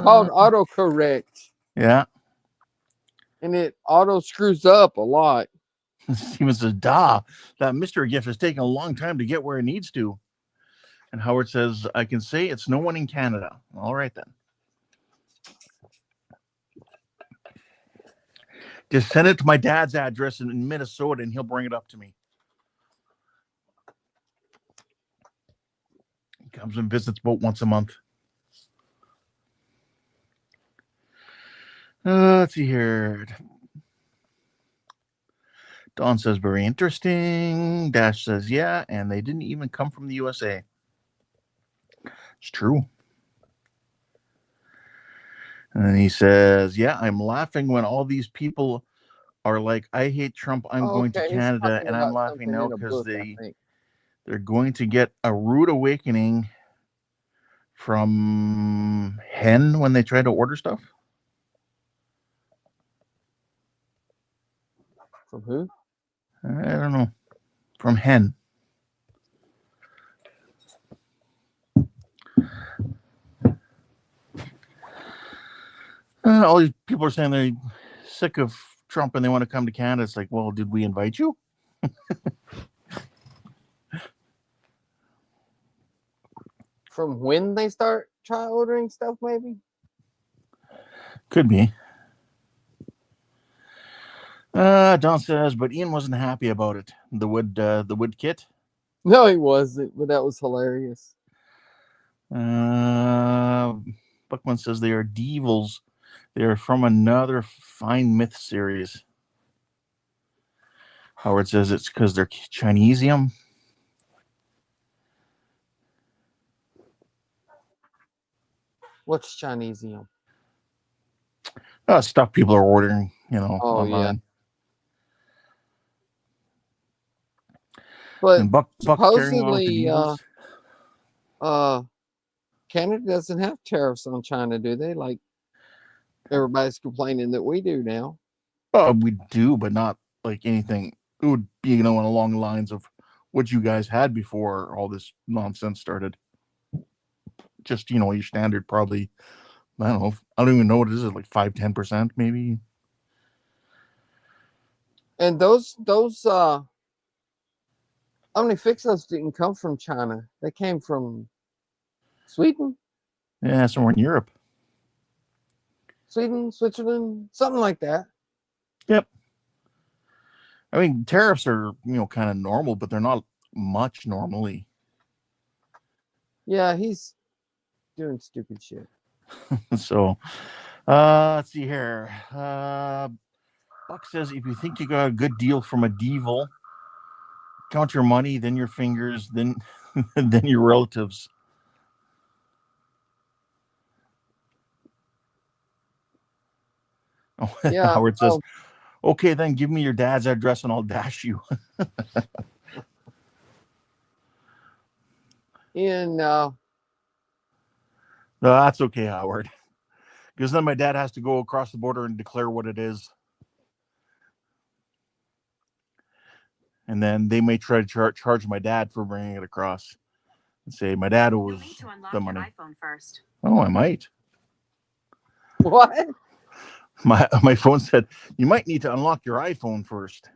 called autocorrect, Yeah. and it auto screws up a lot. Steven says, that mystery gift is taking a long time to get where it needs to. And Howard says, I can say it's no one in Canada. All right, then. Just send it to my dad's address in Minnesota, and he'll bring it up to me. He comes and visits about once a month. Let's see here. Don says, very interesting. Dash says, yeah, and they didn't even come from the USA. It's true. And then he says, yeah, I'm laughing when all these people are like, I hate Trump, I'm going to Canada, and I'm laughing now because they're going to get a rude awakening from Hen when they try to order stuff. From who? I don't know. From Hen. All these people are saying they're sick of Trump and they want to come to Canada. It's like, well, did we invite you? From when they start ordering stuff, maybe? Could be. Don says, but Ian wasn't happy about it. The wood kit. No, he wasn't, but that was hilarious. Buckman says they are devils. They are from another fine myth series. Howard says it's because they're Chinesium. What's Chinesium? Stuff people are ordering, online. Yeah. But and Buck supposedly, Canada doesn't have tariffs on China, do they? Like everybody's complaining that we do now. We do, but not like anything. It would be, along the lines of what you guys had before all this nonsense started. Just, your standard probably, I don't know. I don't even know what it is, like 5-10% maybe. And those Omnifixos didn't come from China. They came from Sweden. Yeah, somewhere in Europe. Sweden, Switzerland, something like that. Yep. I mean, tariffs are, kind of normal, but they're not much normally. Yeah, he's doing stupid shit. So, let's see here. Buck says, if you think you got a good deal from a devil, count your money, then your fingers, then then your relatives. Oh, yeah. Howard says, okay, then give me your dad's address and I'll dash you. No, that's okay, Howard. Because then my dad has to go across the border and declare what it is. And then they may try to charge my dad for bringing it across and say my dad owes the money. iPhone first. Oh, I might. What? My phone said, you might need to unlock your iPhone first.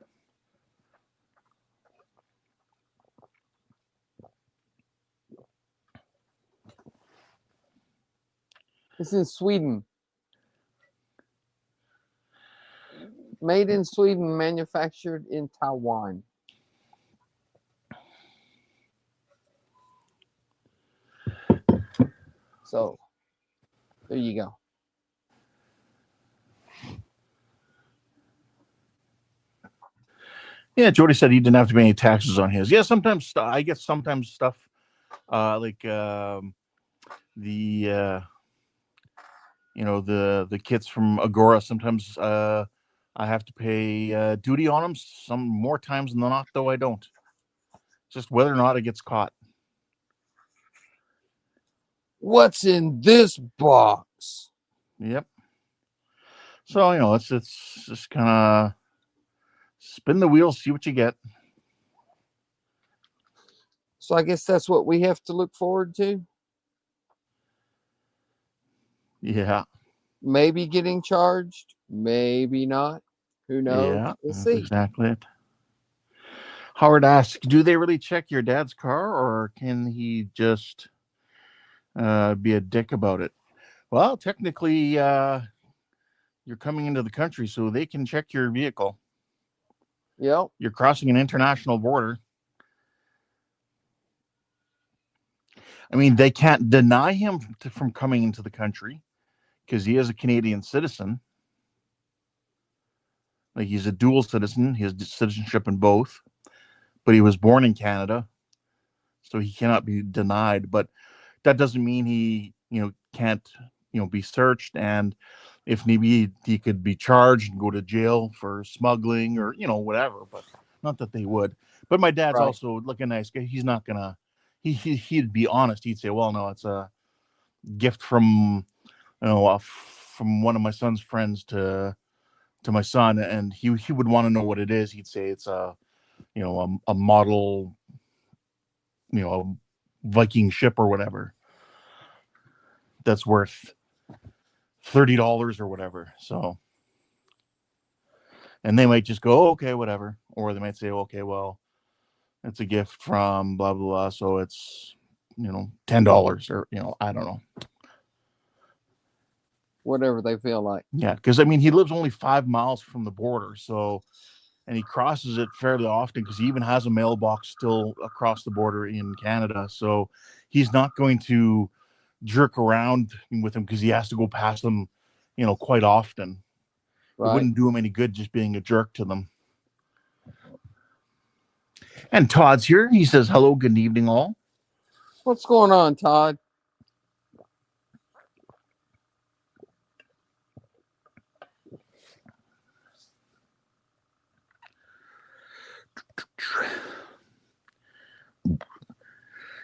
It's in Sweden. Made in Sweden, manufactured in Taiwan. So, there you go. Yeah, Jody said he didn't have to pay any taxes on his. Yeah, sometimes I get stuff like the kits from Agora. Sometimes I have to pay duty on them. Some more times than not, though I don't. Just whether or not it gets caught. What's in this box? Yep. So, it's just kind of spin the wheel, see what you get. So I guess that's what we have to look forward to. Yeah. Maybe getting charged, maybe not. Who knows? Yeah. We'll That's see. exactly it. Howard asks, do they really check your dad's car, or can he just be a dick about it? Well, technically, you're coming into the country, so they can check your vehicle. Yep. You're crossing an international border. I mean, they can't deny him from coming into the country because he is a Canadian citizen. Like, he's a dual citizen. He has citizenship in both, but he was born in Canada, so he cannot be denied. But that doesn't mean he, can't, be searched. And if need be, he could be charged and go to jail for smuggling or, whatever. But not that they would. But my dad's Right. also like a nice guy. He's not gonna. He'd be honest. He'd say, "Well, no, it's a gift from, from one of my son's friends to my son," and he would want to know what it is. He'd say it's a model, a Viking ship or whatever that's worth $30 or whatever. So, and they might just go, okay, whatever, or they might say, okay, well, it's a gift from blah blah blah, so it's $10 or I don't know. Whatever they feel like. Yeah, because I mean, he lives only 5 miles from the border, so, and he crosses it fairly often because he even has a mailbox still across the border in Canada. So he's not going to jerk around with him because he has to go past them, quite often. Right. It wouldn't do him any good just being a jerk to them. And Todd's here. He says, hello, good evening, all. What's going on, Todd?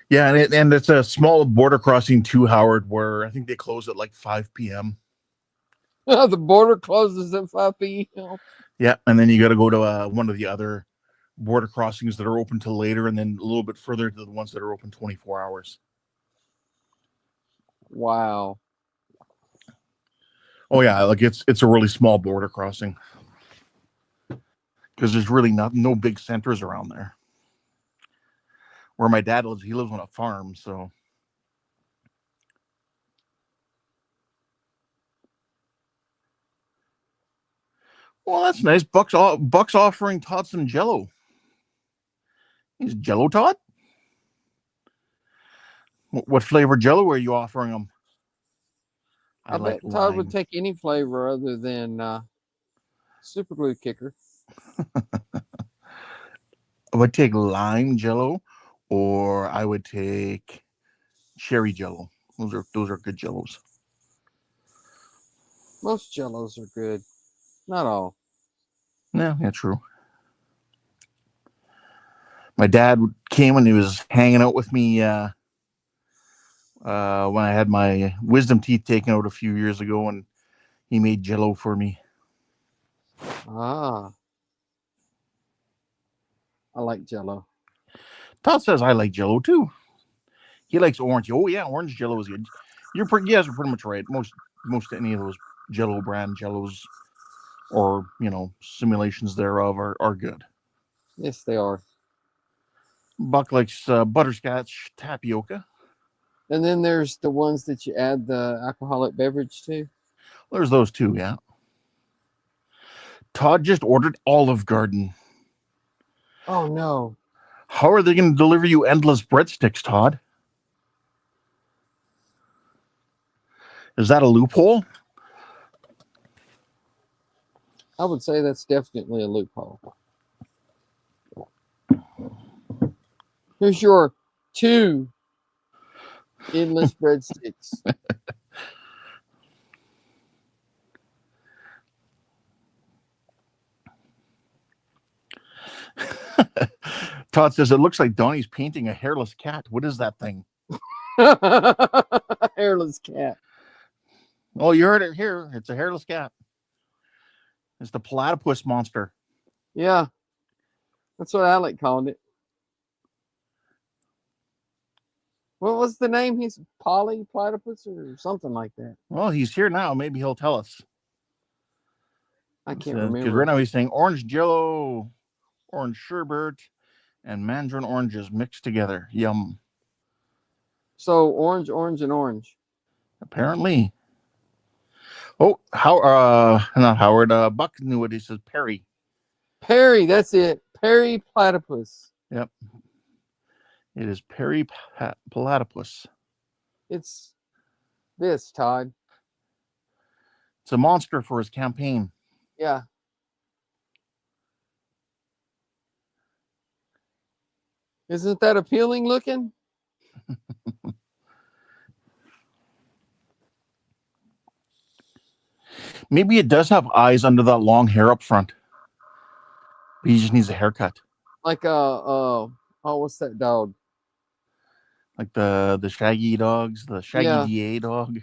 Yeah, and it's a small border crossing too, Howard, where I think they close at like 5 p.m. The border closes at 5 p.m. Yeah, and then you got to go to one of the other border crossings that are open till later, and then a little bit further to the ones that are open 24 hours. Wow. Oh yeah, like it's a really small border crossing because there's really no big centers around there. Where my dad lives, he lives on a farm, so. Well, that's nice. Buck's offering Todd some Jello. He's Jello, Todd? What flavor Jello are you offering him? I bet Todd would take any flavor other than Super Glue Kicker. I would take lime Jello, or I would take cherry Jello. Those are good Jellos. Most Jellos are good. Not all. Yeah, true. My dad came and he was hanging out with me when I had my wisdom teeth taken out a few years ago, and he made Jello for me. Ah. I like Jello. Todd says I like Jello too. He likes orange. Oh yeah, orange Jello is good. You guys are pretty much right. Most any of those Jello brand Jellos or simulations thereof are good. Yes, they are. Buck likes butterscotch tapioca. And then there's the ones that you add the alcoholic beverage to. There's those too, yeah. Todd just ordered Olive Garden. Oh no. How are they going to deliver you endless breadsticks, Todd? Is that a loophole? I would say that's definitely a loophole. Here's your 2 endless breadsticks. Todd says, it looks like Donnie's painting a hairless cat. What is that thing? Hairless cat. Oh, you heard it here. It's a hairless cat. It's the platypus monster. Yeah. That's what Alec called it. What was the name? He's Polly Platypus or something like that. Well, he's here now. Maybe he'll tell us. I can't Because remember. right now he's saying orange jello, orange sherbet, and mandarin oranges mixed together. Yum. So orange, orange, and orange. Apparently. Oh, not Howard. Buck knew what he says. Perry. Perry, that's it. Perry Platypus. Yep. It is Perry Platypus. It's this, Todd. It's a monster for his campaign. Yeah. Isn't that appealing looking? Maybe it does have eyes under that long hair up front. He just needs a haircut. Like what's that dog? Like the Shaggy dogs, the Shaggy Yeah. DA dog.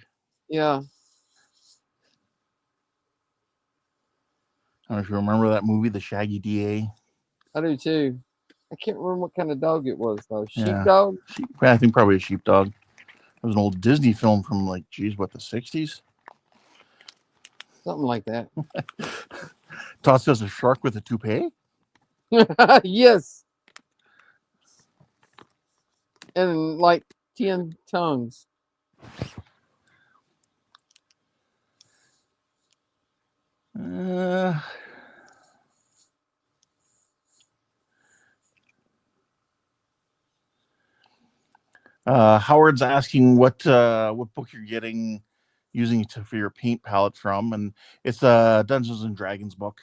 Yeah. I don't know if you remember that movie, The Shaggy DA. I do too. I can't remember what kind of dog it was though. Yeah. Sheepdog? I think probably a sheepdog. It was an old Disney film from the 60s? Something like that. Todd says a shark with a toupee? Yes. And like 10 tongues. Howard's asking what book you're using for your paint palette from, and it's a Dungeons and Dragons book.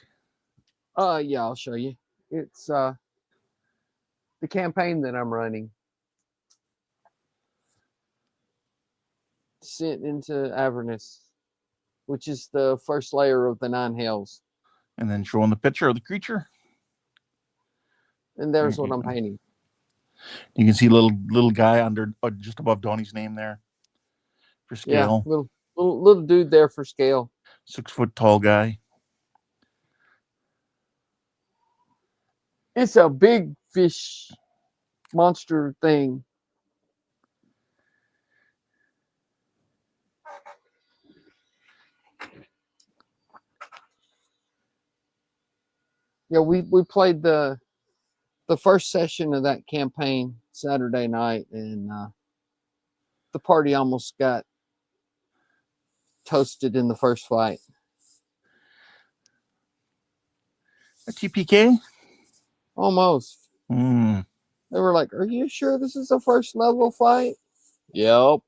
Yeah, I'll show you. It's the campaign that I'm running. Sent into Avernus, which is the first layer of the 9 hells. And then showing the picture of the creature. And there's what I'm painting. You can see little guy under just above Donnie's name there for scale. Yeah, little dude there for scale. 6 foot tall guy. It's a big fish monster thing. Yeah, we played the first session of that campaign Saturday night, and the party almost got toasted in the first fight. A TPK? Almost. They were like, "Are you sure this is a first level fight?" Yep.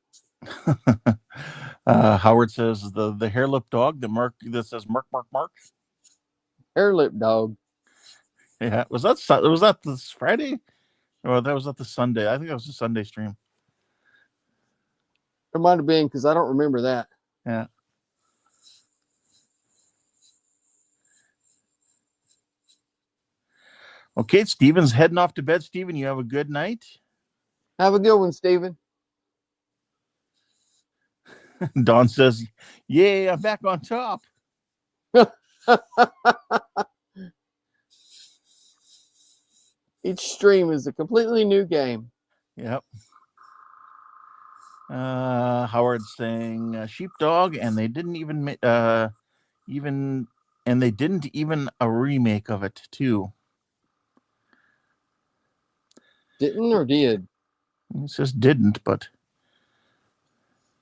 Howard says the hair lip dog that says Mark. Hair lip dog. Yeah, was that this Friday? Or that was at the Sunday? I think that was the Sunday stream. It might have been, because I don't remember that. Yeah. Okay, Steven's heading off to bed. Steven, you have a good night. Have a good one, Steven. Don says, "Yay, I'm back on top." Each stream is a completely new game. Yep. Howard's saying sheepdog, and they didn't even a remake of it too. Didn't or did? It says didn't, but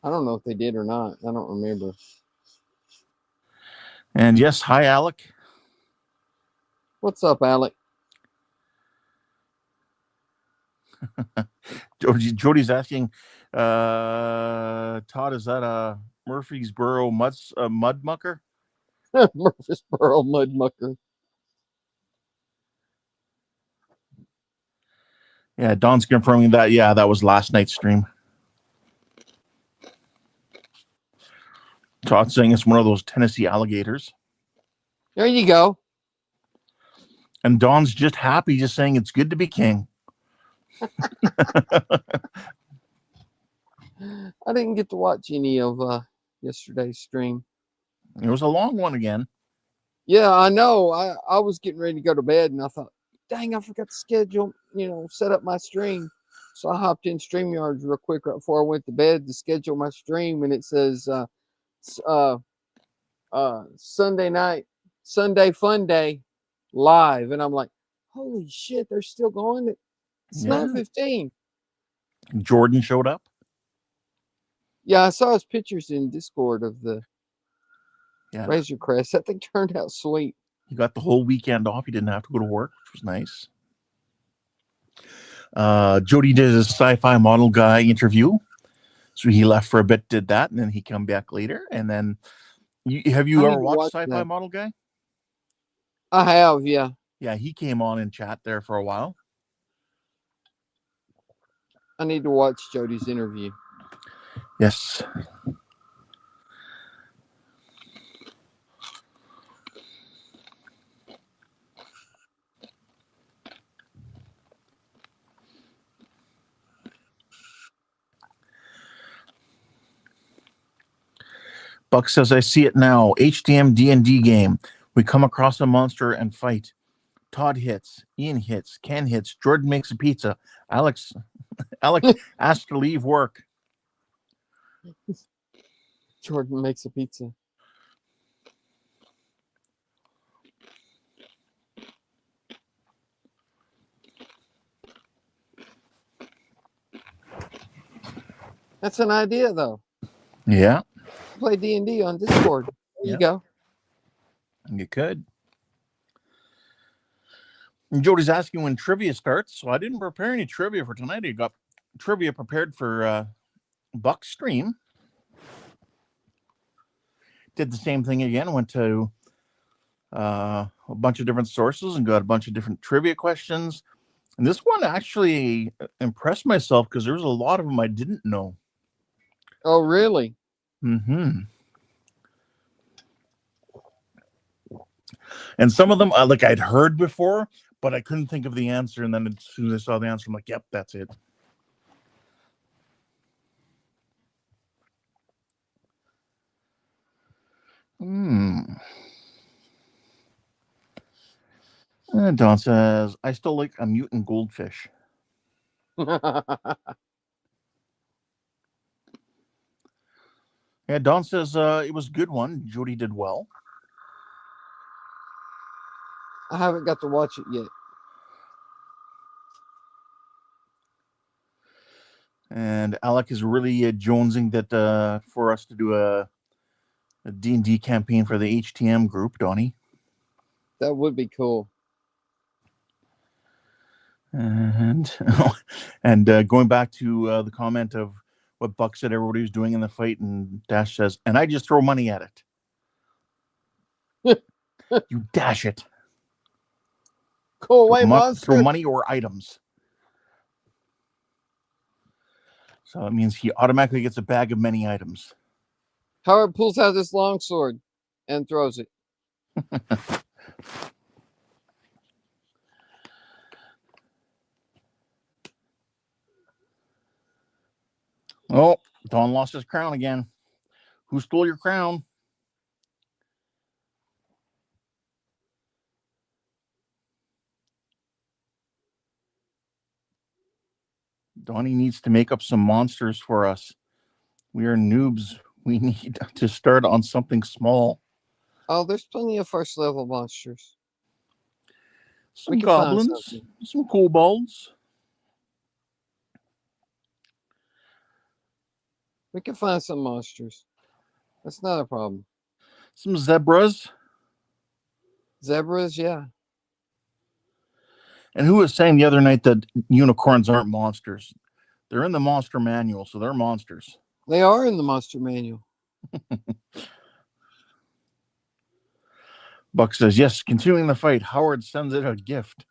I don't know if they did or not. I don't remember. And yes, hi, Alec. What's up, Alec? Jody's asking, Todd, is that a Murfreesboro mud mucker? Murfreesboro mud mucker. Yeah, Don's confirming that. Yeah, that was last night's stream. Todd's saying it's one of those Tennessee alligators. There you go. And Don's just happy, just saying it's good to be king. I didn't get to watch any of yesterday's stream. It was a long one again. Yeah, I know. I was getting ready to go to bed, and I thought, dang, I forgot to schedule, set up my stream. So I hopped in StreamYards real quick right before I went to bed to schedule my stream, and it says Sunday night, Sunday Fun Day live, and I'm like, holy shit, they're still going. It's Yeah. 9:15. Jordan showed up. Yeah, I saw his pictures in Discord of the Yeah. Razor Crest. That thing turned out sweet. He got the whole weekend off. He didn't have to go to work, which was nice. Jody did his sci-fi model guy interview. So he left for a bit, did that, and then he come back later. And then, have you ever watched Sci-Fi that. Model Guy? I have, yeah. Yeah, he came on and chat there for a while. I need to watch Jody's interview. Yes. Buck says, I see it now. HTM D&D game. We come across a monster and fight. Todd hits. Ian hits. Ken hits. Jordan makes a pizza. Alex asked to leave work. Jordan makes a pizza. That's an idea, though. Yeah. Play D&D on Discord. There you go. You could. And Jody's asking when trivia starts, so I didn't prepare any trivia for tonight. I got trivia prepared for Buck's stream. Did the same thing again. Went to a bunch of different sources and got a bunch of different trivia questions. And this one actually impressed myself because there was a lot of them I didn't know. Oh, really? Mm-hmm. And some of them, I'd heard before, but I couldn't think of the answer. And then as soon as I saw the answer, I'm like, yep, that's it. Don says, I still like a mutant goldfish. Yeah, Don says it was a good one. Jody did well. I haven't got to watch it yet. And Alec is really jonesing that for us to do a D&D campaign for the HTM group, Donnie. That would be cool. And going back to the comment of what Buck said everybody was doing in the fight, and Dash says, and I just throw money at it. You dash it. Go away, monster. Throw money or items. So it means he automatically gets a bag of many items. Howard pulls out this long sword and throws it. Oh, Don lost his crown again. Who stole your crown? Donnie needs to make up some monsters for us. We are noobs. We need to start on something small. Oh, there's plenty of first level monsters. Some goblins, some kobolds. We can find some monsters. That's not a problem. Some zebras. Zebras, yeah. And who was saying the other night that unicorns aren't monsters? They're in the monster manual, so they're monsters. They are in the monster manual. Buck says, yes, continuing the fight. Howard sends it a gift.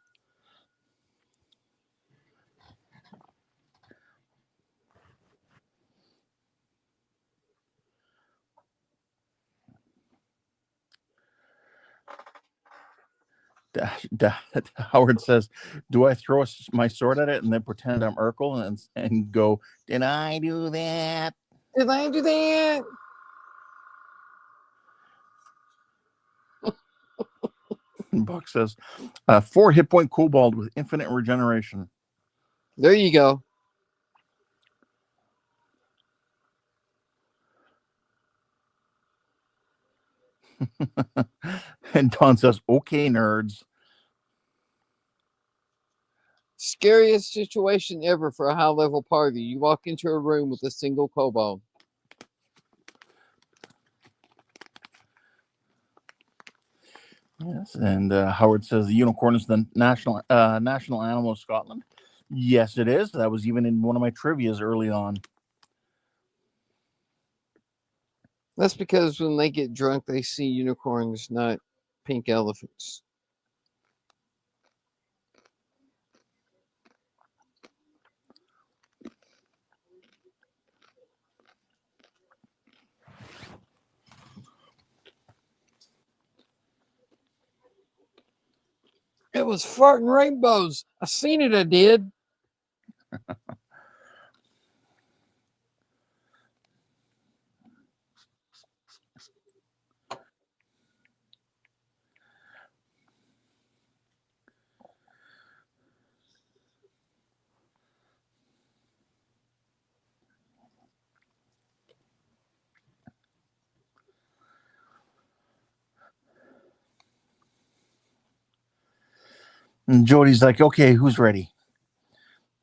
Howard says, "Do I throw my sword at it and then pretend I'm Urkel and go, did I do that? Did I do that?" And Buck says, 4 hit point kobold with infinite regeneration. There you go. And Don says, "Okay, nerds." Scariest situation ever for a high level party. You walk into a room with a single kobold. Yes, and Howard says the unicorn is the national animal of Scotland. Yes, it is. That was even in one of my trivias early on. That's because when they get drunk, they see unicorns, not pink elephants. It was farting rainbows. I seen it, I did. And Jody's like, "Okay, who's ready?"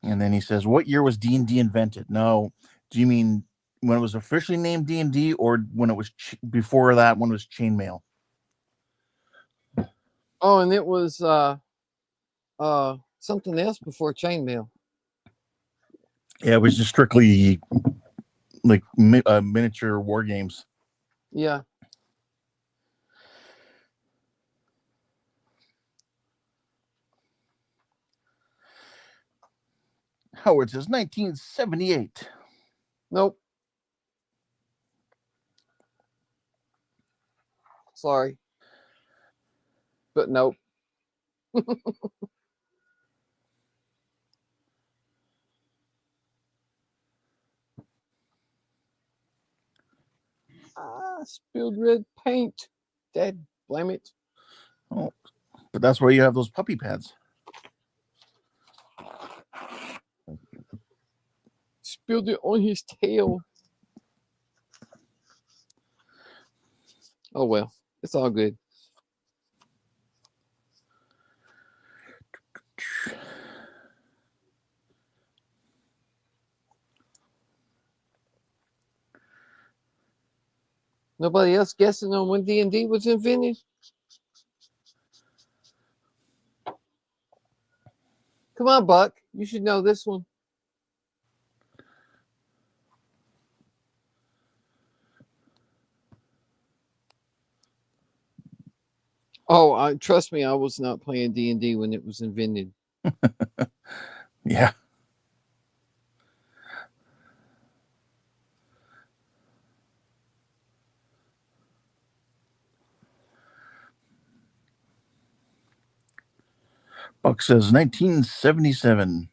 And then he says, "What year was D&D invented?" No, do you mean when it was officially named D&D, or when it was before that, when it was chainmail? Oh, and it was something else before chainmail. Yeah, it was just strictly like miniature war games. Yeah. Howard says 1978. Nope. Sorry. But nope. Spilled red paint. Dad, blame it. Oh, but that's why you have those puppy pads. Spilled it on his tail. Oh well, it's all good. Nobody else guessing on when D&D was invented? Come on, Buck. You should know this one. Oh, trust me, I was not playing D&D when it was invented. Yeah. Buck says 1977.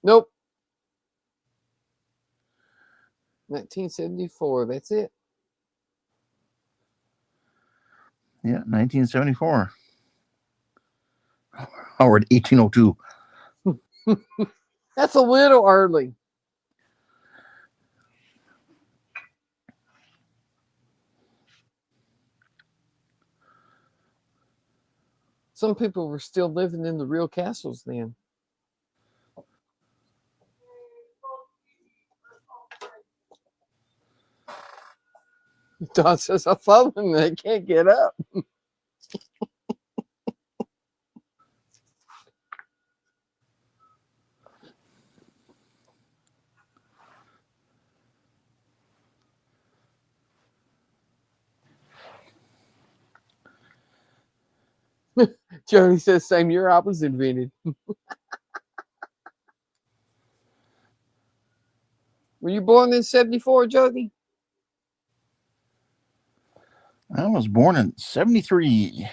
Nope. 1974. That's it. Yeah, 1974. Howard, 1802. That's a little early. Some people were still living in the real castles then. Don says, I follow them. They can't get up. Jody says, same year I was invented. Were you born in 74, Jody? I was born in 73.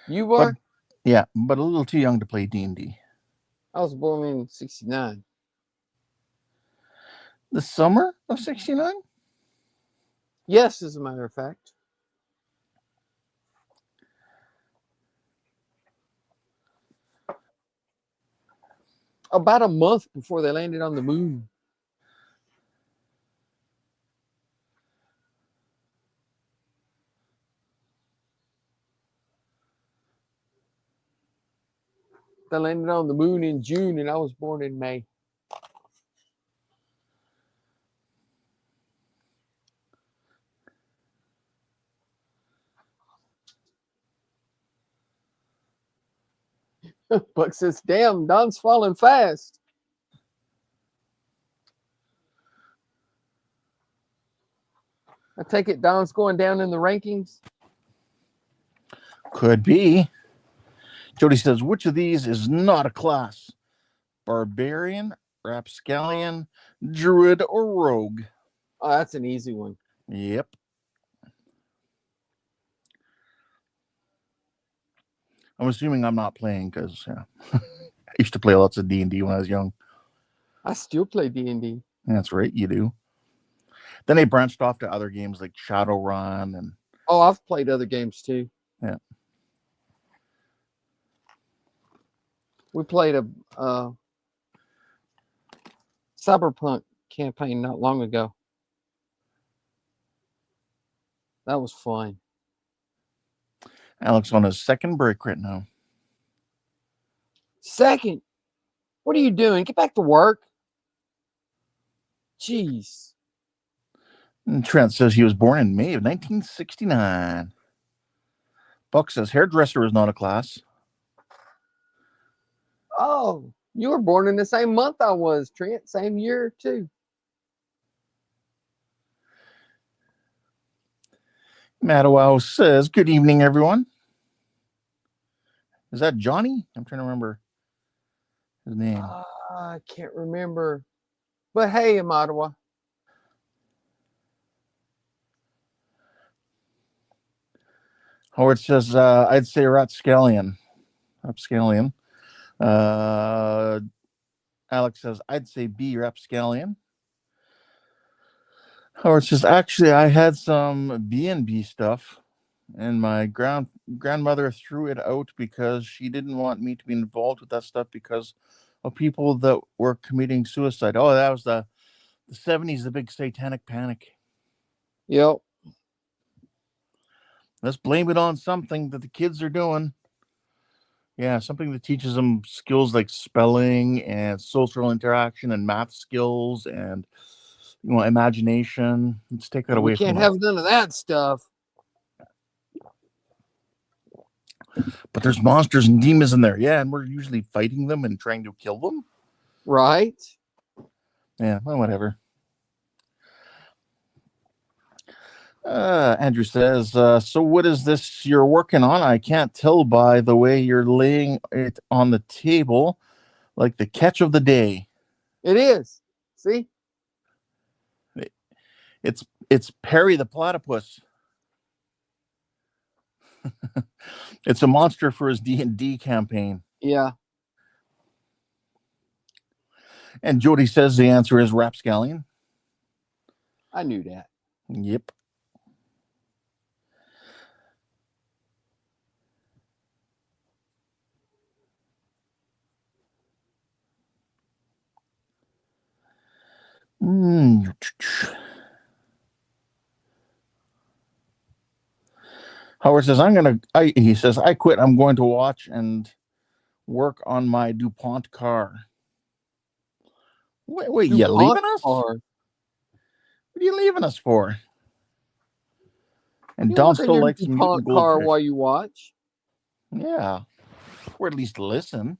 You but were? yeah, but a little too young to play D&D. I was born in '69. The summer of '69. Yes, as a matter of fact. About a month before they landed on the moon. They landed on the moon in June, and I was born in May. Buck says, "Damn, Don's falling fast." I take it Don's going down in the rankings. Could be. Jody says, which of these is not a class? Barbarian, Rapscallion, Druid, or Rogue? Oh, that's an easy one. Yep. I'm assuming I'm not playing because I used to play lots of D&D when I was young. I still play D&D. That's right, you do. Then they branched off to other games like Shadowrun and... Oh, I've played other games too. Yeah. We played a Cyberpunk campaign not long ago. That was fun. Alex on his second break right now. Second, what are you doing? Get back to work. Jeez. And Trent says he was born in May of 1969. Buck says hairdresser is not a class. Oh, you were born in the same month I was, Trent. Same year, too. Madawow says, good evening, everyone. Is that Johnny? I'm trying to remember his name. I can't remember. But hey, I'm Ottawa. Howard says, I'd say Rapscallion. Alex says, I'd say B, Rapscallion. Howard says, actually, I had some B&B stuff, and my grandmother threw it out because she didn't want me to be involved with that stuff because of people that were committing suicide. Oh, that was the 70s, the big satanic panic. Yep. Let's blame it on something that the kids are doing. Yeah, something that teaches them skills like spelling and social interaction and math skills and imagination. Let's take that away from them. We can't have none of that stuff. But there's monsters and demons in there. Yeah, and we're usually fighting them and trying to kill them. Right? Yeah, well, whatever. Andrew says, so what is this you're working on? I can't tell by the way you're laying it on the table, like the catch of the day. It is. See? It's Perry the Platypus. It's a monster for his D&D campaign. Yeah. And Jody says the answer is Rapscallion. I knew that. Yep. Howard says, he says, I quit. I'm going to watch and work on my DuPont car. Wait, you leaving us? What are you leaving us for? And Don still likes DuPont car while you watch. Yeah. Or at least listen.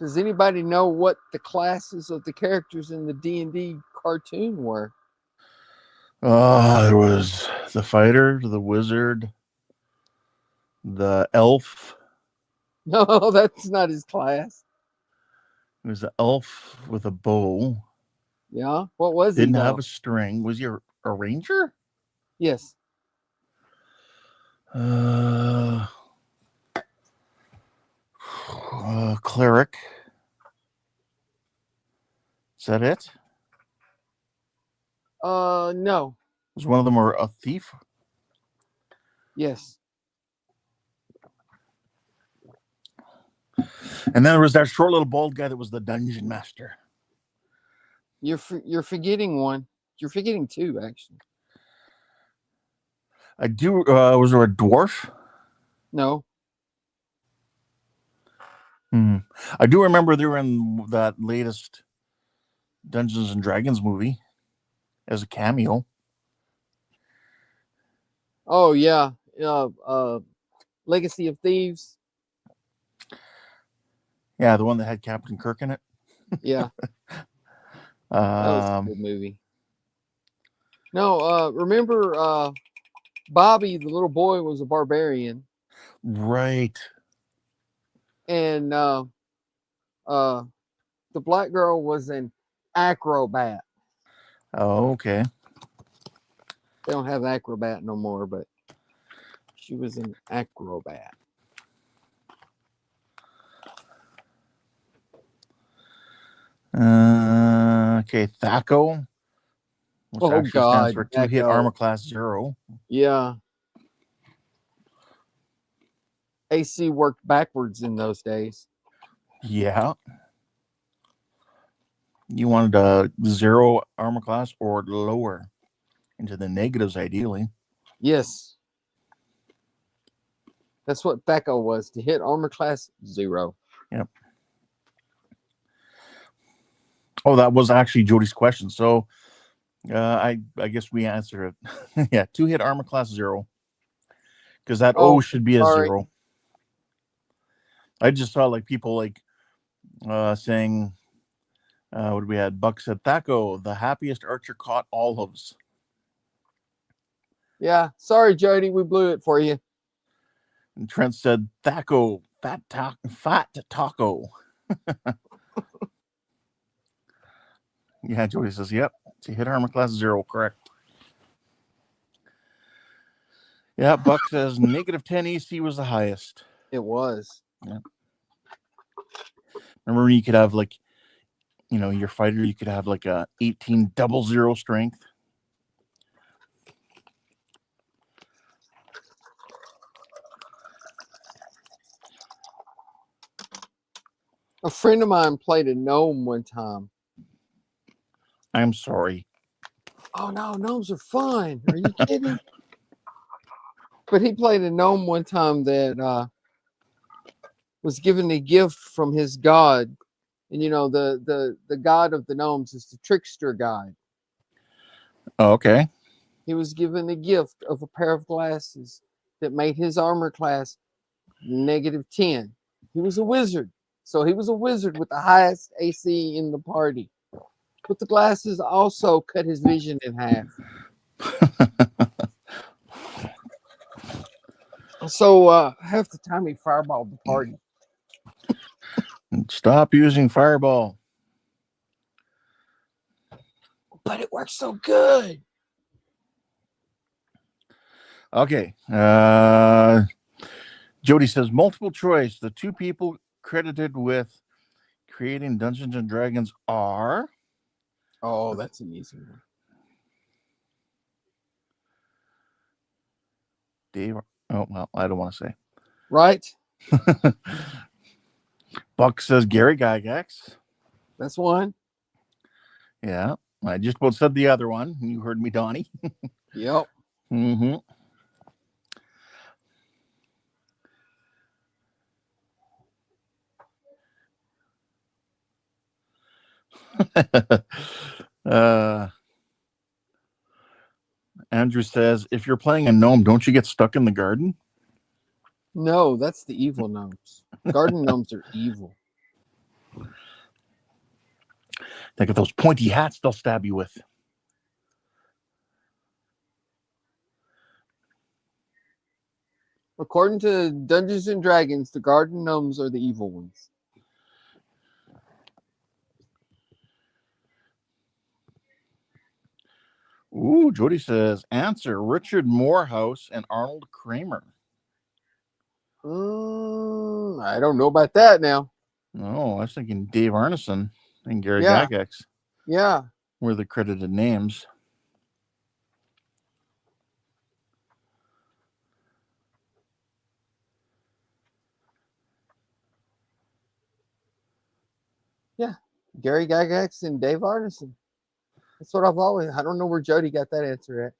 Does anybody know what the classes of the characters in the D&D cartoon were. There was the fighter, the wizard, the elf. No, that's not his class. It was an elf with a bow. Yeah. What was he? Didn't though? have a string. Was he a ranger? Yes. Cleric. Is that it? No. Was one of them a thief? Yes. And then there was that short little bald guy that was the dungeon master. You're forgetting one. You're forgetting two, actually. I do. Was there a dwarf? No. I do remember they were in that latest Dungeons and Dragons movie as a cameo. Oh yeah. Legacy of Thieves. Yeah, the one that had Captain Kirk in it. Yeah. That was a good movie. No, remember Bobby, the little boy, was a barbarian. Right. And the black girl was an acrobat. Oh, okay. They don't have acrobat no more, but she was an acrobat. Okay, THAC0, which actually stands for two-hit armor class 0. Yeah. AC worked backwards in those days. Yeah. You wanted a 0 armor class or lower, into the negatives ideally. Yes. That's what THAC0 was, to hit armor class 0. Yep. Oh, that was actually Jody's question. So I guess we answered it. Yeah, 2-hit armor class 0. Because that O should be a 0. I just saw like people like saying, what we had? Buck said, THAC0, the happiest archer caught olives. Yeah, sorry, Jody, we blew it for you. And Trent said, THAC0, fat taco. Yeah, Jody says, yep, it's a hit armor class 0, correct. Yeah, Buck says -10 AC was the highest. It was. Yeah. Remember when you could have like, your fighter, you could have like a 1800 strength. A friend of mine played a gnome one time. I'm sorry. Oh no, gnomes are fun. Are you kidding? But he played a gnome one time that was given a gift from his god. And the god of the gnomes is the trickster god. Oh, okay. He was given a gift of a pair of glasses that made his armor class -10. He was a wizard. So he was a wizard with the highest AC in the party. But the glasses also cut his vision in half. So half the time he fireballed the party. Stop using fireball. But it works so good. Okay. Jody says multiple choice. The 2 people credited with creating Dungeons and Dragons are. Oh, that's an easy one. Dave. Oh, well, I don't want to say. Right? Buck says Gary Gygax. That's one. Yeah. I just about said the other one. You heard me, Donnie. Yep. Mm-hmm. Andrew says, if you're playing a gnome, don't you get stuck in the garden? No, that's the evil gnomes. Garden gnomes are evil. Think of those pointy hats they'll stab you with. According to Dungeons and Dragons, the garden gnomes are the evil ones. Ooh, Jody says, answer Richard Morehouse and Arnold Kramer. I don't know about that now. No, I was thinking Dave Arneson and Gary Yeah. Gygax Yeah. were the credited names. Yeah. Gary Gygax and Dave Arneson. That's what I've always. I don't know where Jody got that answer at.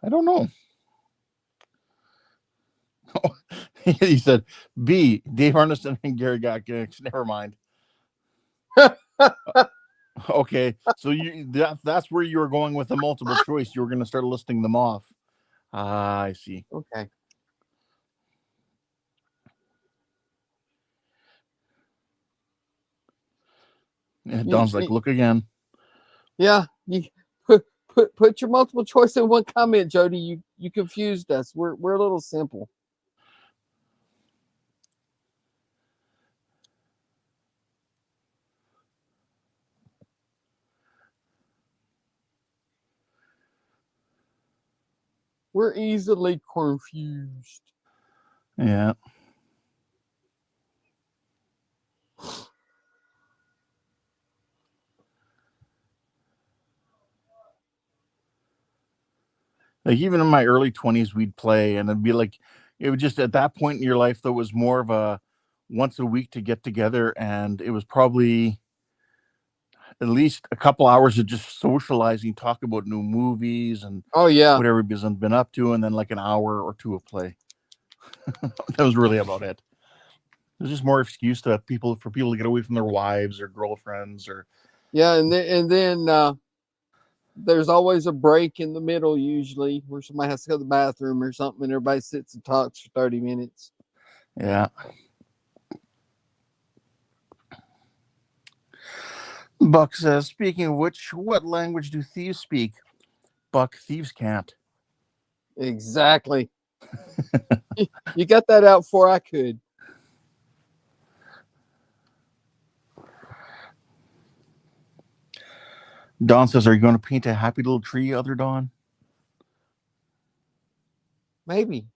I don't know. He said B, Dave Arneson and Gary Gygax. Never mind. Okay, so that's where you were going with the multiple choice. You were going to start listing them off. I see. Okay. And Don's like, look again. Yeah, you put your multiple choice in one comment, Jody. You confused us. We're a little simple. We're easily confused. Yeah. Like even in my early 20s, we'd play, and it'd be like, it was just at that point in your life that was more of a once a week to get together, and it was probably at least a couple hours of just socializing, talk about new movies and what everybody's been up to, and then like an hour or two of play. That was really about it. It was just more excuse for people to get away from their wives or girlfriends or. Yeah, and then there's always a break in the middle, usually, where somebody has to go to the bathroom or something, and everybody sits and talks for 30 minutes. Yeah. Buck says, speaking of which, what language do thieves speak? Buck, thieves can't. Exactly. You got that out before I could. Don says, are you going to paint a happy little tree, other Don? Maybe.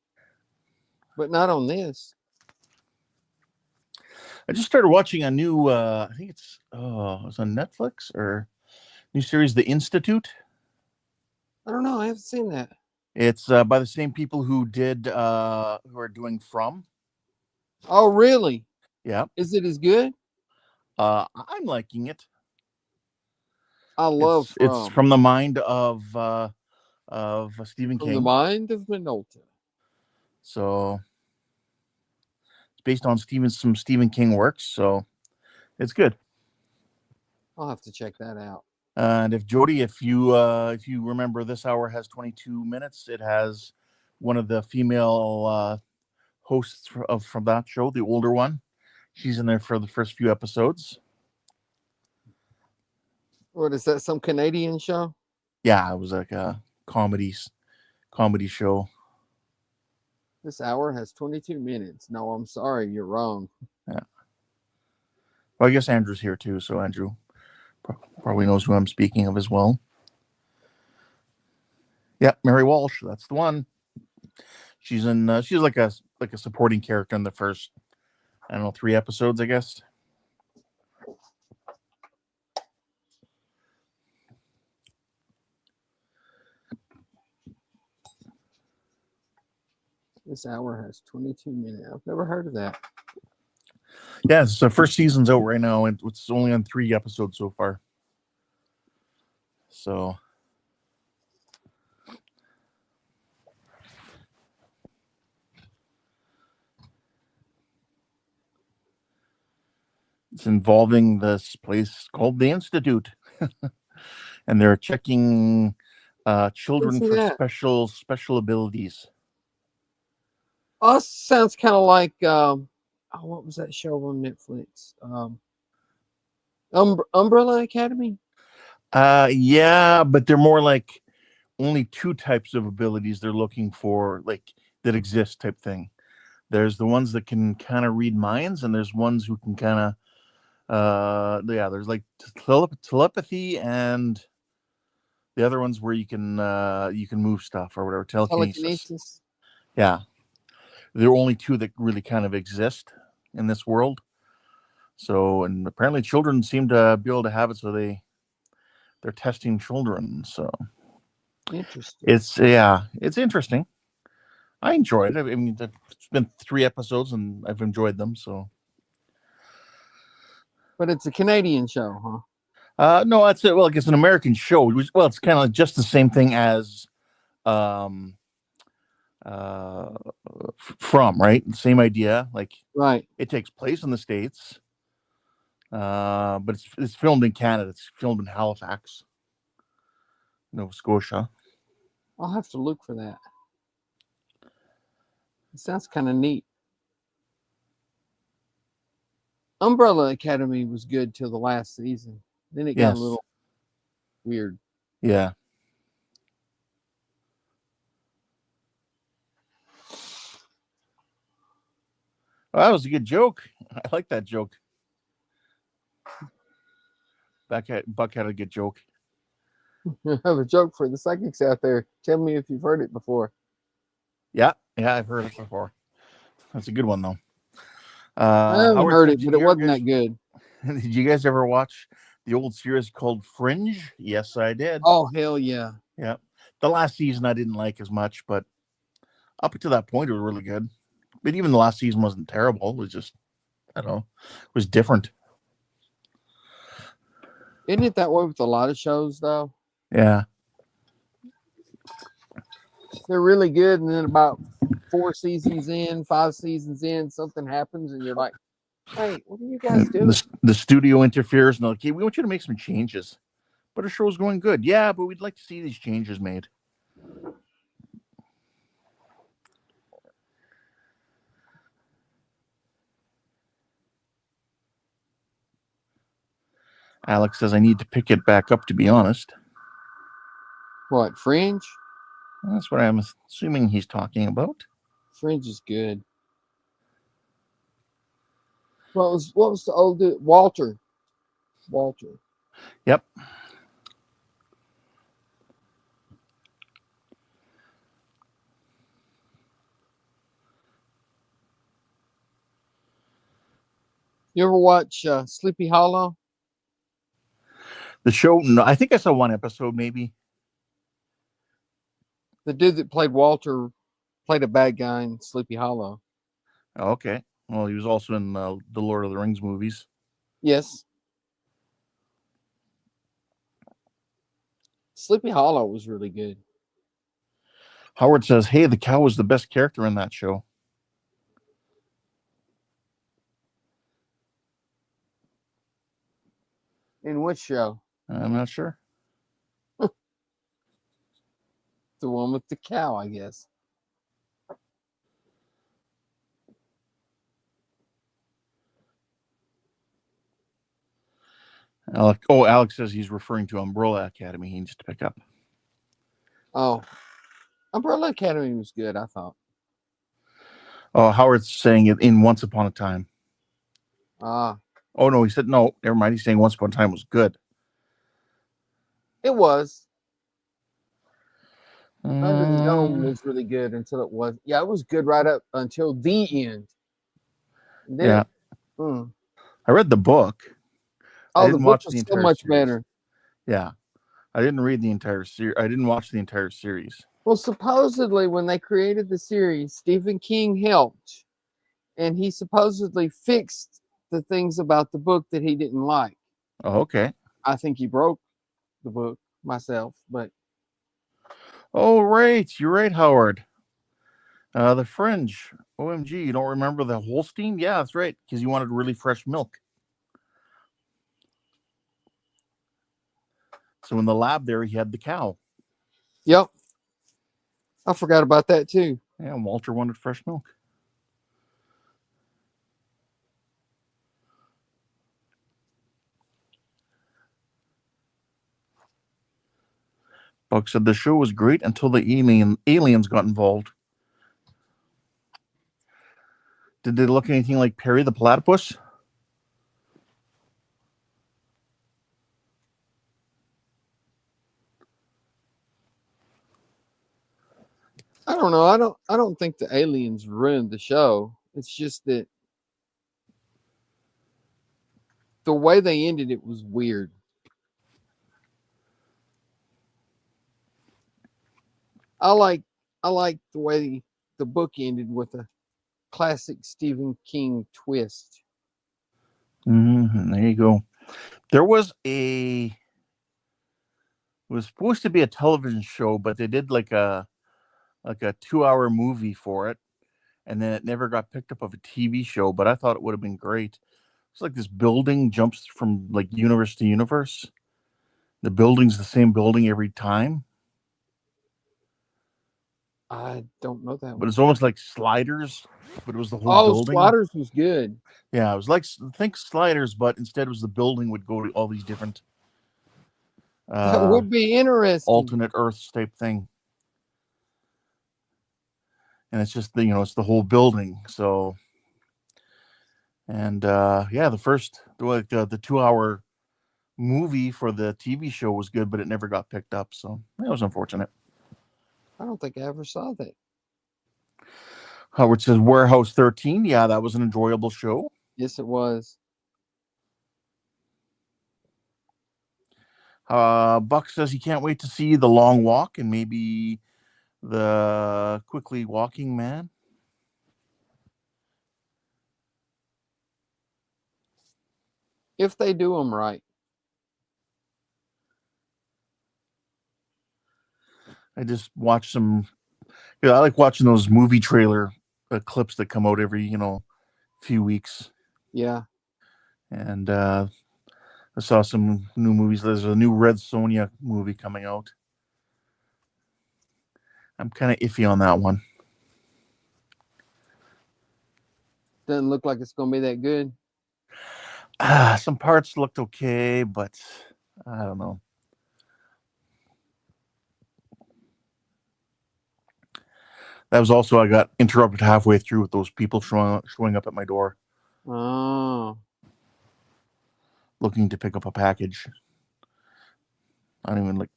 But not on this. I just started watching a new, I think it's on Netflix or new series, The Institute. I don't know. I haven't seen that. It's by the same people who are doing From. Oh, really? Yeah. Is it as good? I'm liking it. I love From. It's from the mind of Stephen King. From the mind of Minolta. So it's based on some Stephen King works, so it's good. I'll have to check that out. And if Jody, if you remember, this hour has 22 minutes. It has one of the female hosts from that show, the older one. She's in there for the first few episodes. What is that? Some Canadian show? Yeah, it was like a comedy show. This hour has 22 minutes. No, I'm sorry, you're wrong. Yeah. Well, I guess Andrew's here too, so Andrew probably knows who I'm speaking of as well. Yeah, Mary Walsh, that's the one. She's in. She's like a supporting character in the first, I don't know, 3 episodes, I guess. This hour has 22 minutes. I've never heard of that. Yeah, so first season's out right now, and it's only on 3 episodes so far. So it's involving this place called the Institute, and they're checking children for special abilities. Oh, sounds kind of like what was that show on Netflix? Umbrella Academy? Yeah, but they're more like only two types of abilities they're looking for, like that exist type thing. There's the ones that can kind of read minds, and there's ones who can kind of yeah, there's like telepathy, and the other ones where you can move stuff or whatever, telekinesis. Telekinesis? Yeah, there are only two that really kind of exist in this world. So, and apparently children seem to be able to have it, so they're testing children. So Interesting. it's interesting. I enjoyed it. I mean, it's been 3 episodes and I've enjoyed them. So, But it's a Canadian show, huh? no, that's it. Well, it's an American show. Well, it's kind of just the same thing as um uh From, right? Same idea. Like Right. it takes place in the States, but it's filmed in Canada. It's filmed in Halifax, Nova Scotia. I'll have to look for that. It sounds kind of neat. Umbrella Academy was good till the last season. Then it got Yes. a little weird. Yeah. Well, that was a good joke. I like that joke. Buck had a good joke. I have a joke for the psychics out there. Tell me if you've heard it before. Yeah, I've heard it before. That's a good one though. I haven't Howard heard says, it, but it wasn't that good. Did you guys ever watch the old series called Fringe? Yes, I did. Oh, hell yeah. Yeah. The last season I didn't like as much, but up until that point it was really good. But even the last season wasn't terrible. It was just, I don't know, it was different. Isn't it that way with a lot of shows, though? Yeah. They're really good, and then about 4 seasons in, 5 seasons in, something happens, and you're like, hey, what are you guys doing? The studio interferes and they're like, hey, we want you to make some changes. But our show's going good. Yeah, but we'd like to see these changes made. Alex says, I need to pick it back up, to be honest. What, Fringe? That's what I'm assuming he's talking about. Fringe is good. What was the old dude? Walter. Yep. You ever watch Sleepy Hollow? The show, no, I think I saw one episode, maybe. The dude that played Walter played a bad guy in Sleepy Hollow. Oh, okay. Well, he was also in the Lord of the Rings movies. Yes. Sleepy Hollow was really good. Howard says, hey, the cow was the best character in that show. In which show? I'm not sure. The one with the cow, I guess. Alex says he's referring to Umbrella Academy. He needs to pick up. Oh, Umbrella Academy was good, I thought. Oh, Howard's saying it in Once Upon a Time. Ah. Oh, no, he said, no, never mind. He's saying Once Upon a Time was good. It was. Under the Dome was really good until it was. Yeah, it was good right up until the end. Then I read the book. Oh, the book was so much better. Yeah. I didn't read the entire series. I didn't watch the entire series. Well, supposedly when they created the series, Stephen King helped. And he supposedly fixed the things about the book that he didn't like. Oh, okay. I think he broke the book myself, but. Oh, right. You're right, Howard. The Fringe. OMG, you don't remember the Holstein? Yeah, that's right. Because you wanted really fresh milk. So in the lab there, he had the cow. Yep. I forgot about that too. Yeah, Walter wanted fresh milk. Buck said the show was great until the aliens got involved. Did they look anything like Perry the Platypus? I don't know. I don't think the aliens ruined the show. It's just that the way they ended it was weird. I like the way the book ended with a classic Stephen King twist. There you go. There was it was supposed to be a television show, but they did like a 2-hour movie for it, and then it never got picked up of a TV show. But I thought it would have been great. It's like this building jumps from like universe to universe. The building's the same building every time, I don't know that but one. it's almost like Sliders. But it was the whole Oh, building. Sliders was good. Yeah, it was like think Sliders, but instead it was the building would go to all these different That would be interesting. alternate Earths type thing. And it's just it's the whole building. So, and the first the 2-hour movie for the TV show was good, but it never got picked up. So that was unfortunate. I don't think I ever saw that. Howard says Warehouse 13. Yeah, that was an enjoyable show. Yes, it was. Buck says he can't wait to see The Long Walk and maybe The Quickly Walking Man. If they do them right. I just watched some. I like watching those movie trailer clips that come out every few weeks. Yeah. And I saw some new movies. There's a new Red Sonja movie coming out. I'm kind of iffy on that one. Doesn't look like it's going to be that good. Some parts looked okay, but I don't know. That was also, I got interrupted halfway through with those people showing up at my door. Oh. Looking to pick up a package. I didn't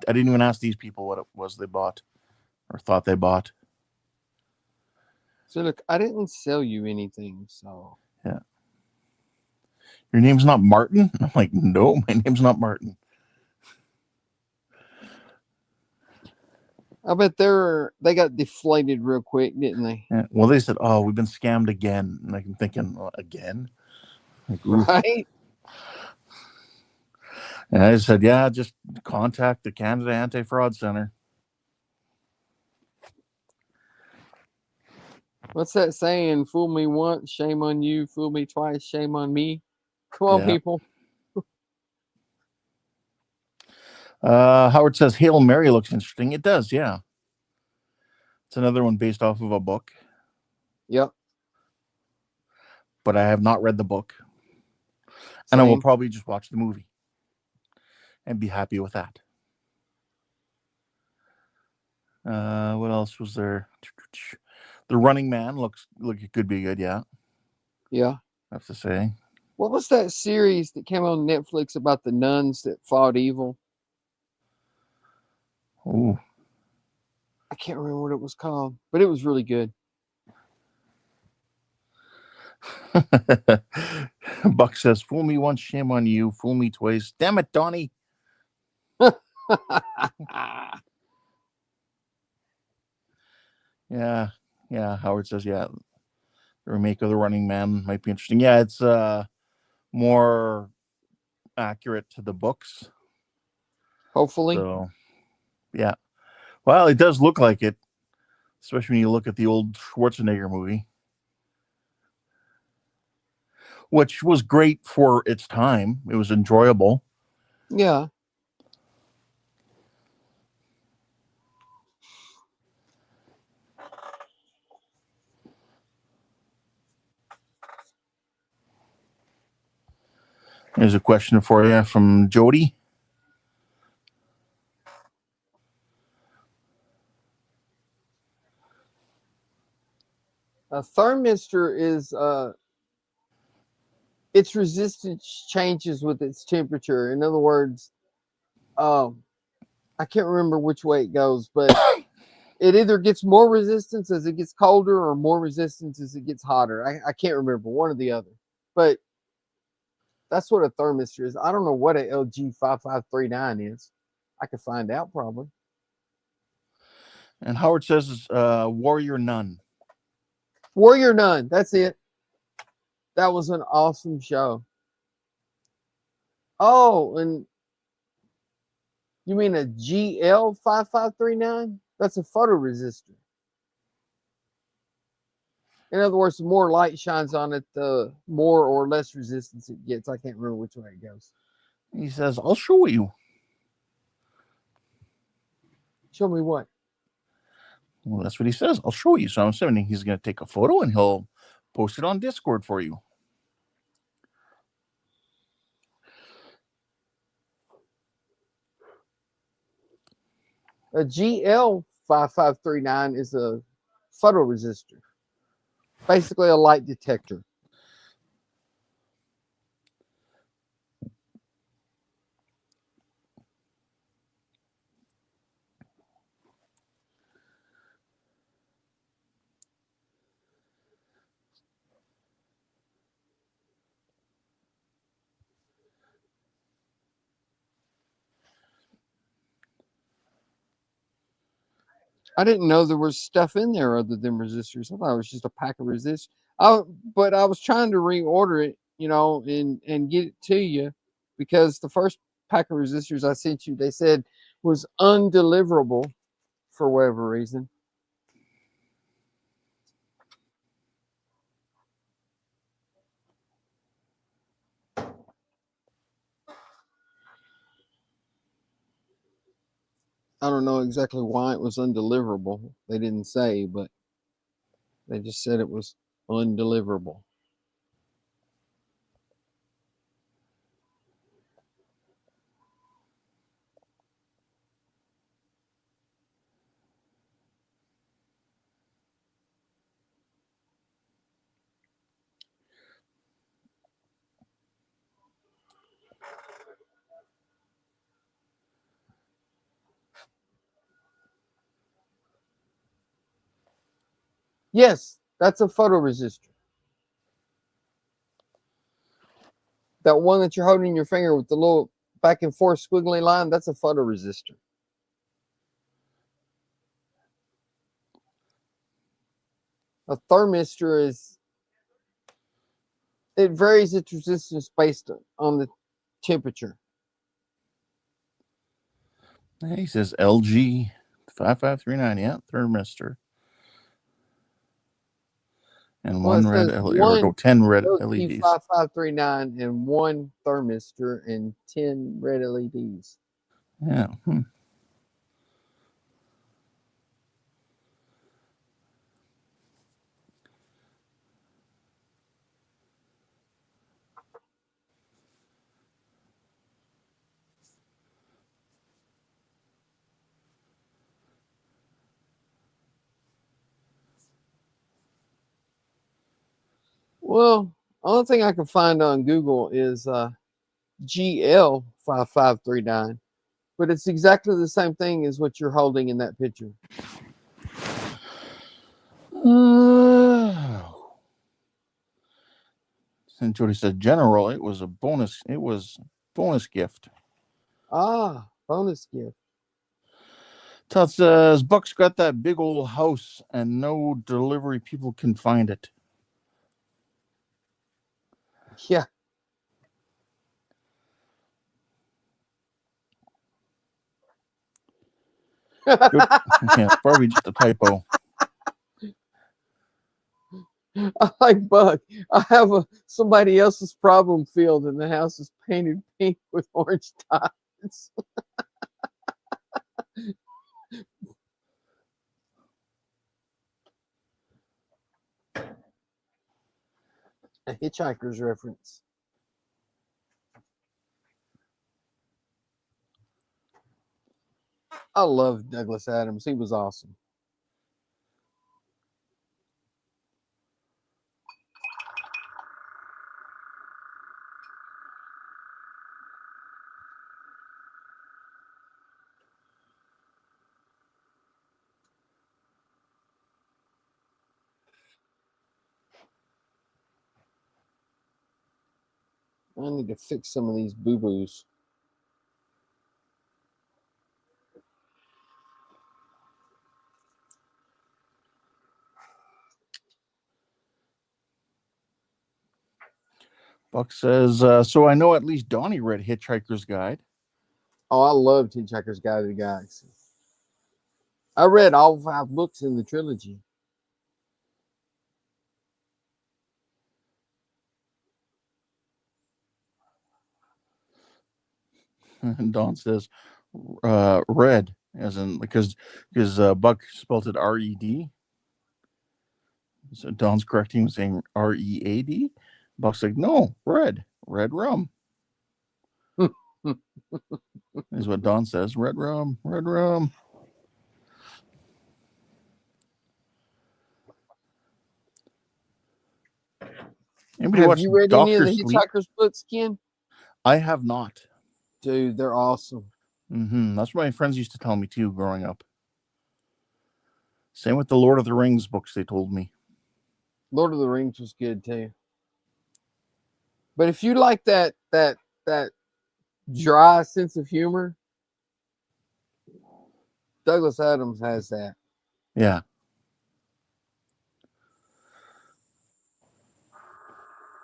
even ask these people what it was they bought or thought they bought. So look, I didn't sell you anything, so. Yeah. Your name's not Martin? I'm like, no, my name's not Martin. I bet they got deflated real quick, didn't they? Yeah. Well, they said, "Oh, we've been scammed again." And I'm thinking, well, again? Like, right? And I said, "Yeah, just contact the Canada Anti-Fraud Center." What's that saying? Fool me once, shame on you. Fool me twice, shame on me. Come on, people. Howard says Hail Mary looks interesting. It does, yeah. It's another one based off of a book. Yep. But I have not read the book. Same. And I will probably just watch the movie and be happy with that. What else was there? The Running Man looks like it could be good, yeah. Yeah. I have to say. What was that series that came on Netflix about the nuns that fought evil? Oh. I can't remember what it was called, but it was really good. Buck says, "Fool me once, shame on you. Fool me twice. Damn it, Donnie." Yeah. Howard says, "Yeah, the remake of The Running Man might be interesting." Yeah, it's more accurate to the books. Hopefully. So, yeah. Well, it does look like it, especially when you look at the old Schwarzenegger movie, which was great for its time. It was enjoyable. Yeah. Here's a question for you from Jody. A thermistor is its resistance changes with its temperature. In other words, I can't remember which way it goes, but it either gets more resistance as it gets colder or more resistance as it gets hotter. I can't remember, one or the other. But that's what a thermistor is. I don't know what a LG5539 is. I could find out probably. And Howard says Warrior Nun. Warrior Nun, that's it. That was an awesome show. Oh, and you mean a GL5539? That's a photoresistor. In other words, the more light shines on it, the more or less resistance it gets. I can't remember which way it goes. He says, I'll show you. Show me what? Well, that's what he says. I'll show you. So I'm assuming he's going to take a photo and he'll post it on Discord for you. A GL5539 is a photoresistor, basically a light detector. I didn't know there was stuff in there other than resistors. I thought it was just a pack of resistors. But I was trying to reorder it, and get it to you because the first pack of resistors I sent you, they said was undeliverable for whatever reason. I don't know exactly why it was undeliverable. They didn't say, but they just said it was undeliverable. Yes, that's a photoresistor. That one that you're holding in your finger with the little back and forth squiggly line, that's a photoresistor. A thermistor it varies its resistance based on the temperature. He says LG 5539, yeah, thermistor. And one red LED, or no, 10 red LEDs. 5539 and one thermistor and 10 red LEDs. Yeah. Well, only thing I can find on Google is GL5539, but it's exactly the same thing as what you're holding in that picture. And Jody said, General, it was a bonus. It was bonus gift. Ah, bonus gift. Todd says, Buck's got that big old house and no delivery people can find it. Yeah. Yeah, probably just a typo. I like Buck. I have somebody else's problem field, and the house is painted pink with orange dots. A Hitchhiker's reference. I love Douglas Adams. He was awesome. I need to fix some of these boo-boos. Buck says, so I know at least Donnie read Hitchhiker's Guide. Oh, I loved Hitchhiker's Guide to the Galaxy. I read all 5 books in the trilogy. And Don says, red, as in because Buck spelled it R-E-D. So Don's correcting him, saying R-E-A-D. Buck's like, no, red rum. Is what Don says. Red rum. Anybody Have watch you read any of Dr. the Sleep? Hitchhiker's books, Ken? I have not. Dude, they're awesome. That's what my friends used to tell me too growing up. Same with the Lord of the Rings books, they told me. Lord of the Rings was good too. But if you like that dry sense of humor, Douglas Adams has that. Yeah.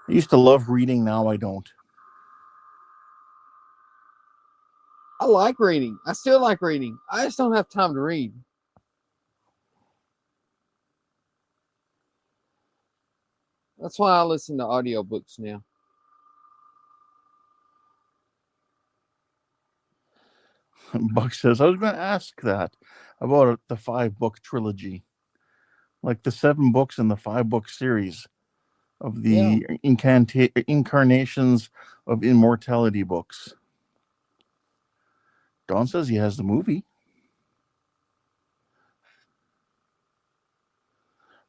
I used to love reading, now I don't. I like reading. I still like reading. I just don't have time to read. That's why I listen to audiobooks now. Buck says, I was going to ask that about the 5-book trilogy. Like the 7 books in the 5-book series of the Incarnations of Immortality books. Don says he has the movie.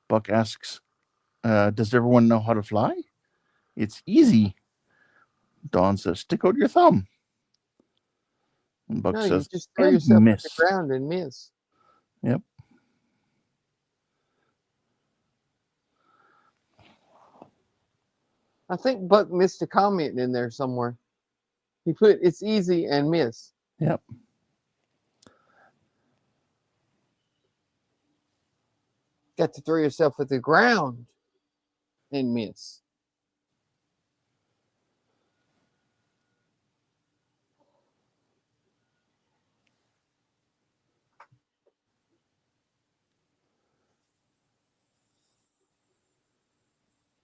Buck asks, does everyone know how to fly? It's easy. Don says, stick out your thumb. And Buck No, says, you just throw and yourself miss. at the ground and miss. Yep. I think Buck missed a comment in there somewhere. He put it's easy and miss. Yep. Got to throw yourself at the ground and miss.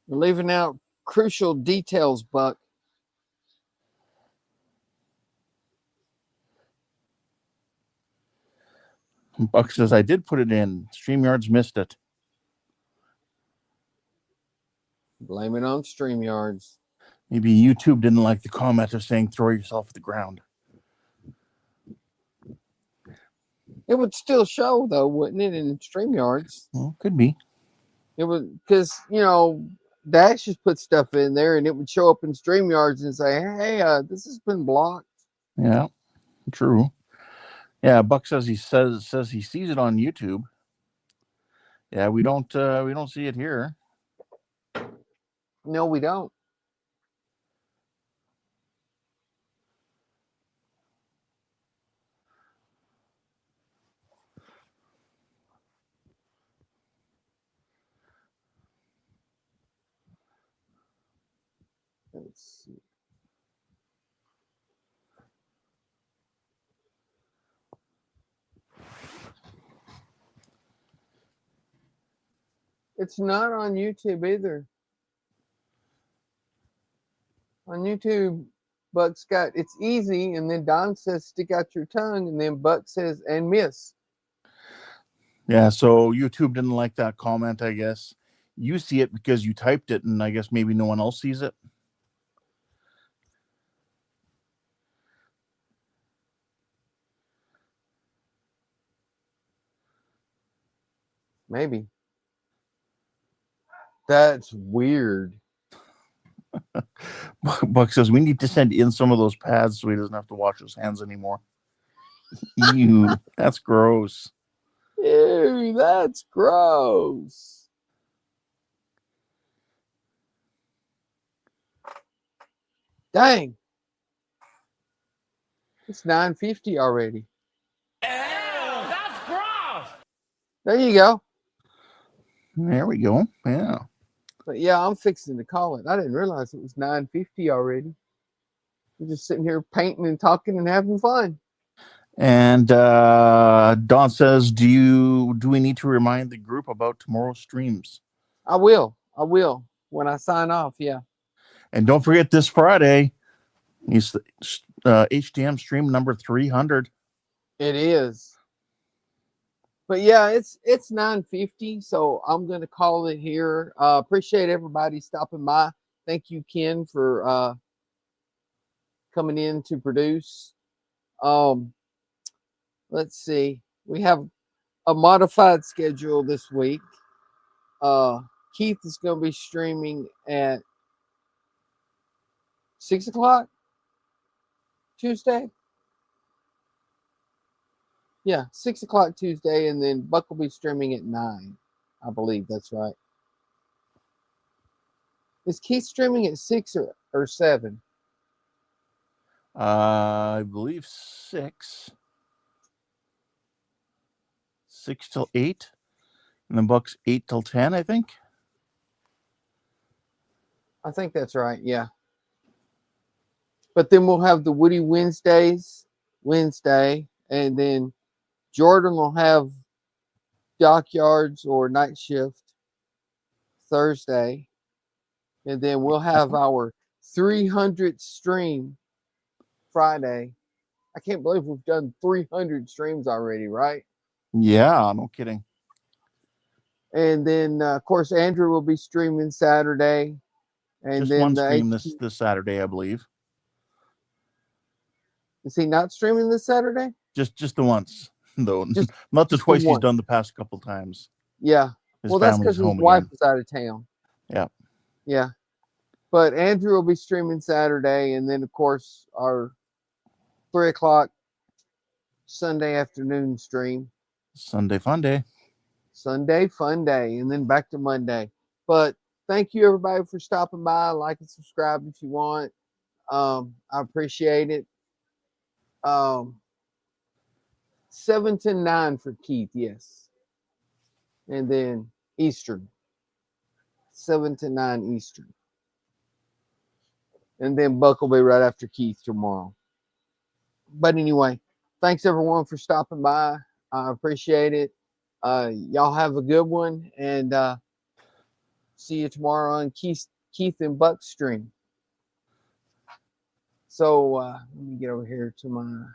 We're leaving out crucial details, Buck. Buck says, I did put it in. StreamYards missed it. Blame it on StreamYards. Maybe YouTube didn't like the comment of saying throw yourself at the ground. It would still show, though, wouldn't it, in StreamYards? Well, could be. It would, because, Dash just put stuff in there, and it would show up in StreamYards and say, hey, this has been blocked. Yeah, true. Yeah, Buck says he sees it on YouTube. Yeah, we don't see it here. No, we don't. Let's see. It's not on YouTube either. On YouTube, Buck's got it's easy, and then Don says stick out your tongue, and then Buck says and miss. Yeah, so YouTube didn't like that comment, I guess. You see it because you typed it, and I guess maybe no one else sees it. Maybe. That's weird. Buck says we need to send in some of those pads so he doesn't have to wash his hands anymore. Ew, that's gross. Ew, that's gross. Dang. It's 9:50 already. Ew, that's gross. There you go. There we go. Yeah. But yeah, I'm fixing to call it. I didn't realize it was 9:50 already. We're just sitting here painting and talking and having fun. And Don says, do we need to remind the group about tomorrow's streams? I will when I sign off. Yeah. And don't forget this Friday, is HDM stream number 300. It is. But yeah, it's 9:50, so I'm gonna call it here. Appreciate everybody stopping by. Thank you, Ken, for coming in to produce. Let's see. We have a modified schedule this week. Keith is going to be streaming at 6 o'clock Tuesday. Yeah, 6 o'clock Tuesday, and then Buck will be streaming at 9. I believe that's right. Is Keith streaming at 6 or 7? I believe 6. 6 till 8. And then Buck's 8 till 10, I think. I think that's right, yeah. But then we'll have the Woody Wednesday, and then Jordan will have Dockyards or Night Shift Thursday. And then we'll have our 300th stream Friday. I can't believe we've done 300 streams already, right? Yeah, no kidding. And then, of course, Andrew will be streaming Saturday. And Just then one stream this Saturday, I believe. Is he not streaming this Saturday? Just the once, though. Just- Not the just the twice he's one. done the past couple times. Yeah. His Well, that's family's because his home wife again. is out of town. Yeah. Yeah. But Andrew will be streaming Saturday. And then, of course, our 3 o'clock Sunday afternoon stream. Sunday fun day. Sunday fun day. And then back to Monday. But thank you, everybody, for stopping by. Like and subscribe if you want. I appreciate it. 7 to 9 for Keith, yes. And then Eastern. 7 to 9 Eastern. And then Buck will be right after Keith tomorrow. But anyway, thanks everyone for stopping by. I appreciate it. Y'all have a good one, and see you tomorrow on Keith and Buck stream. So let me get over here to my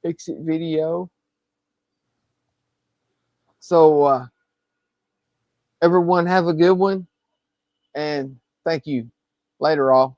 exit video. So everyone have a good one, and thank you. Later, all.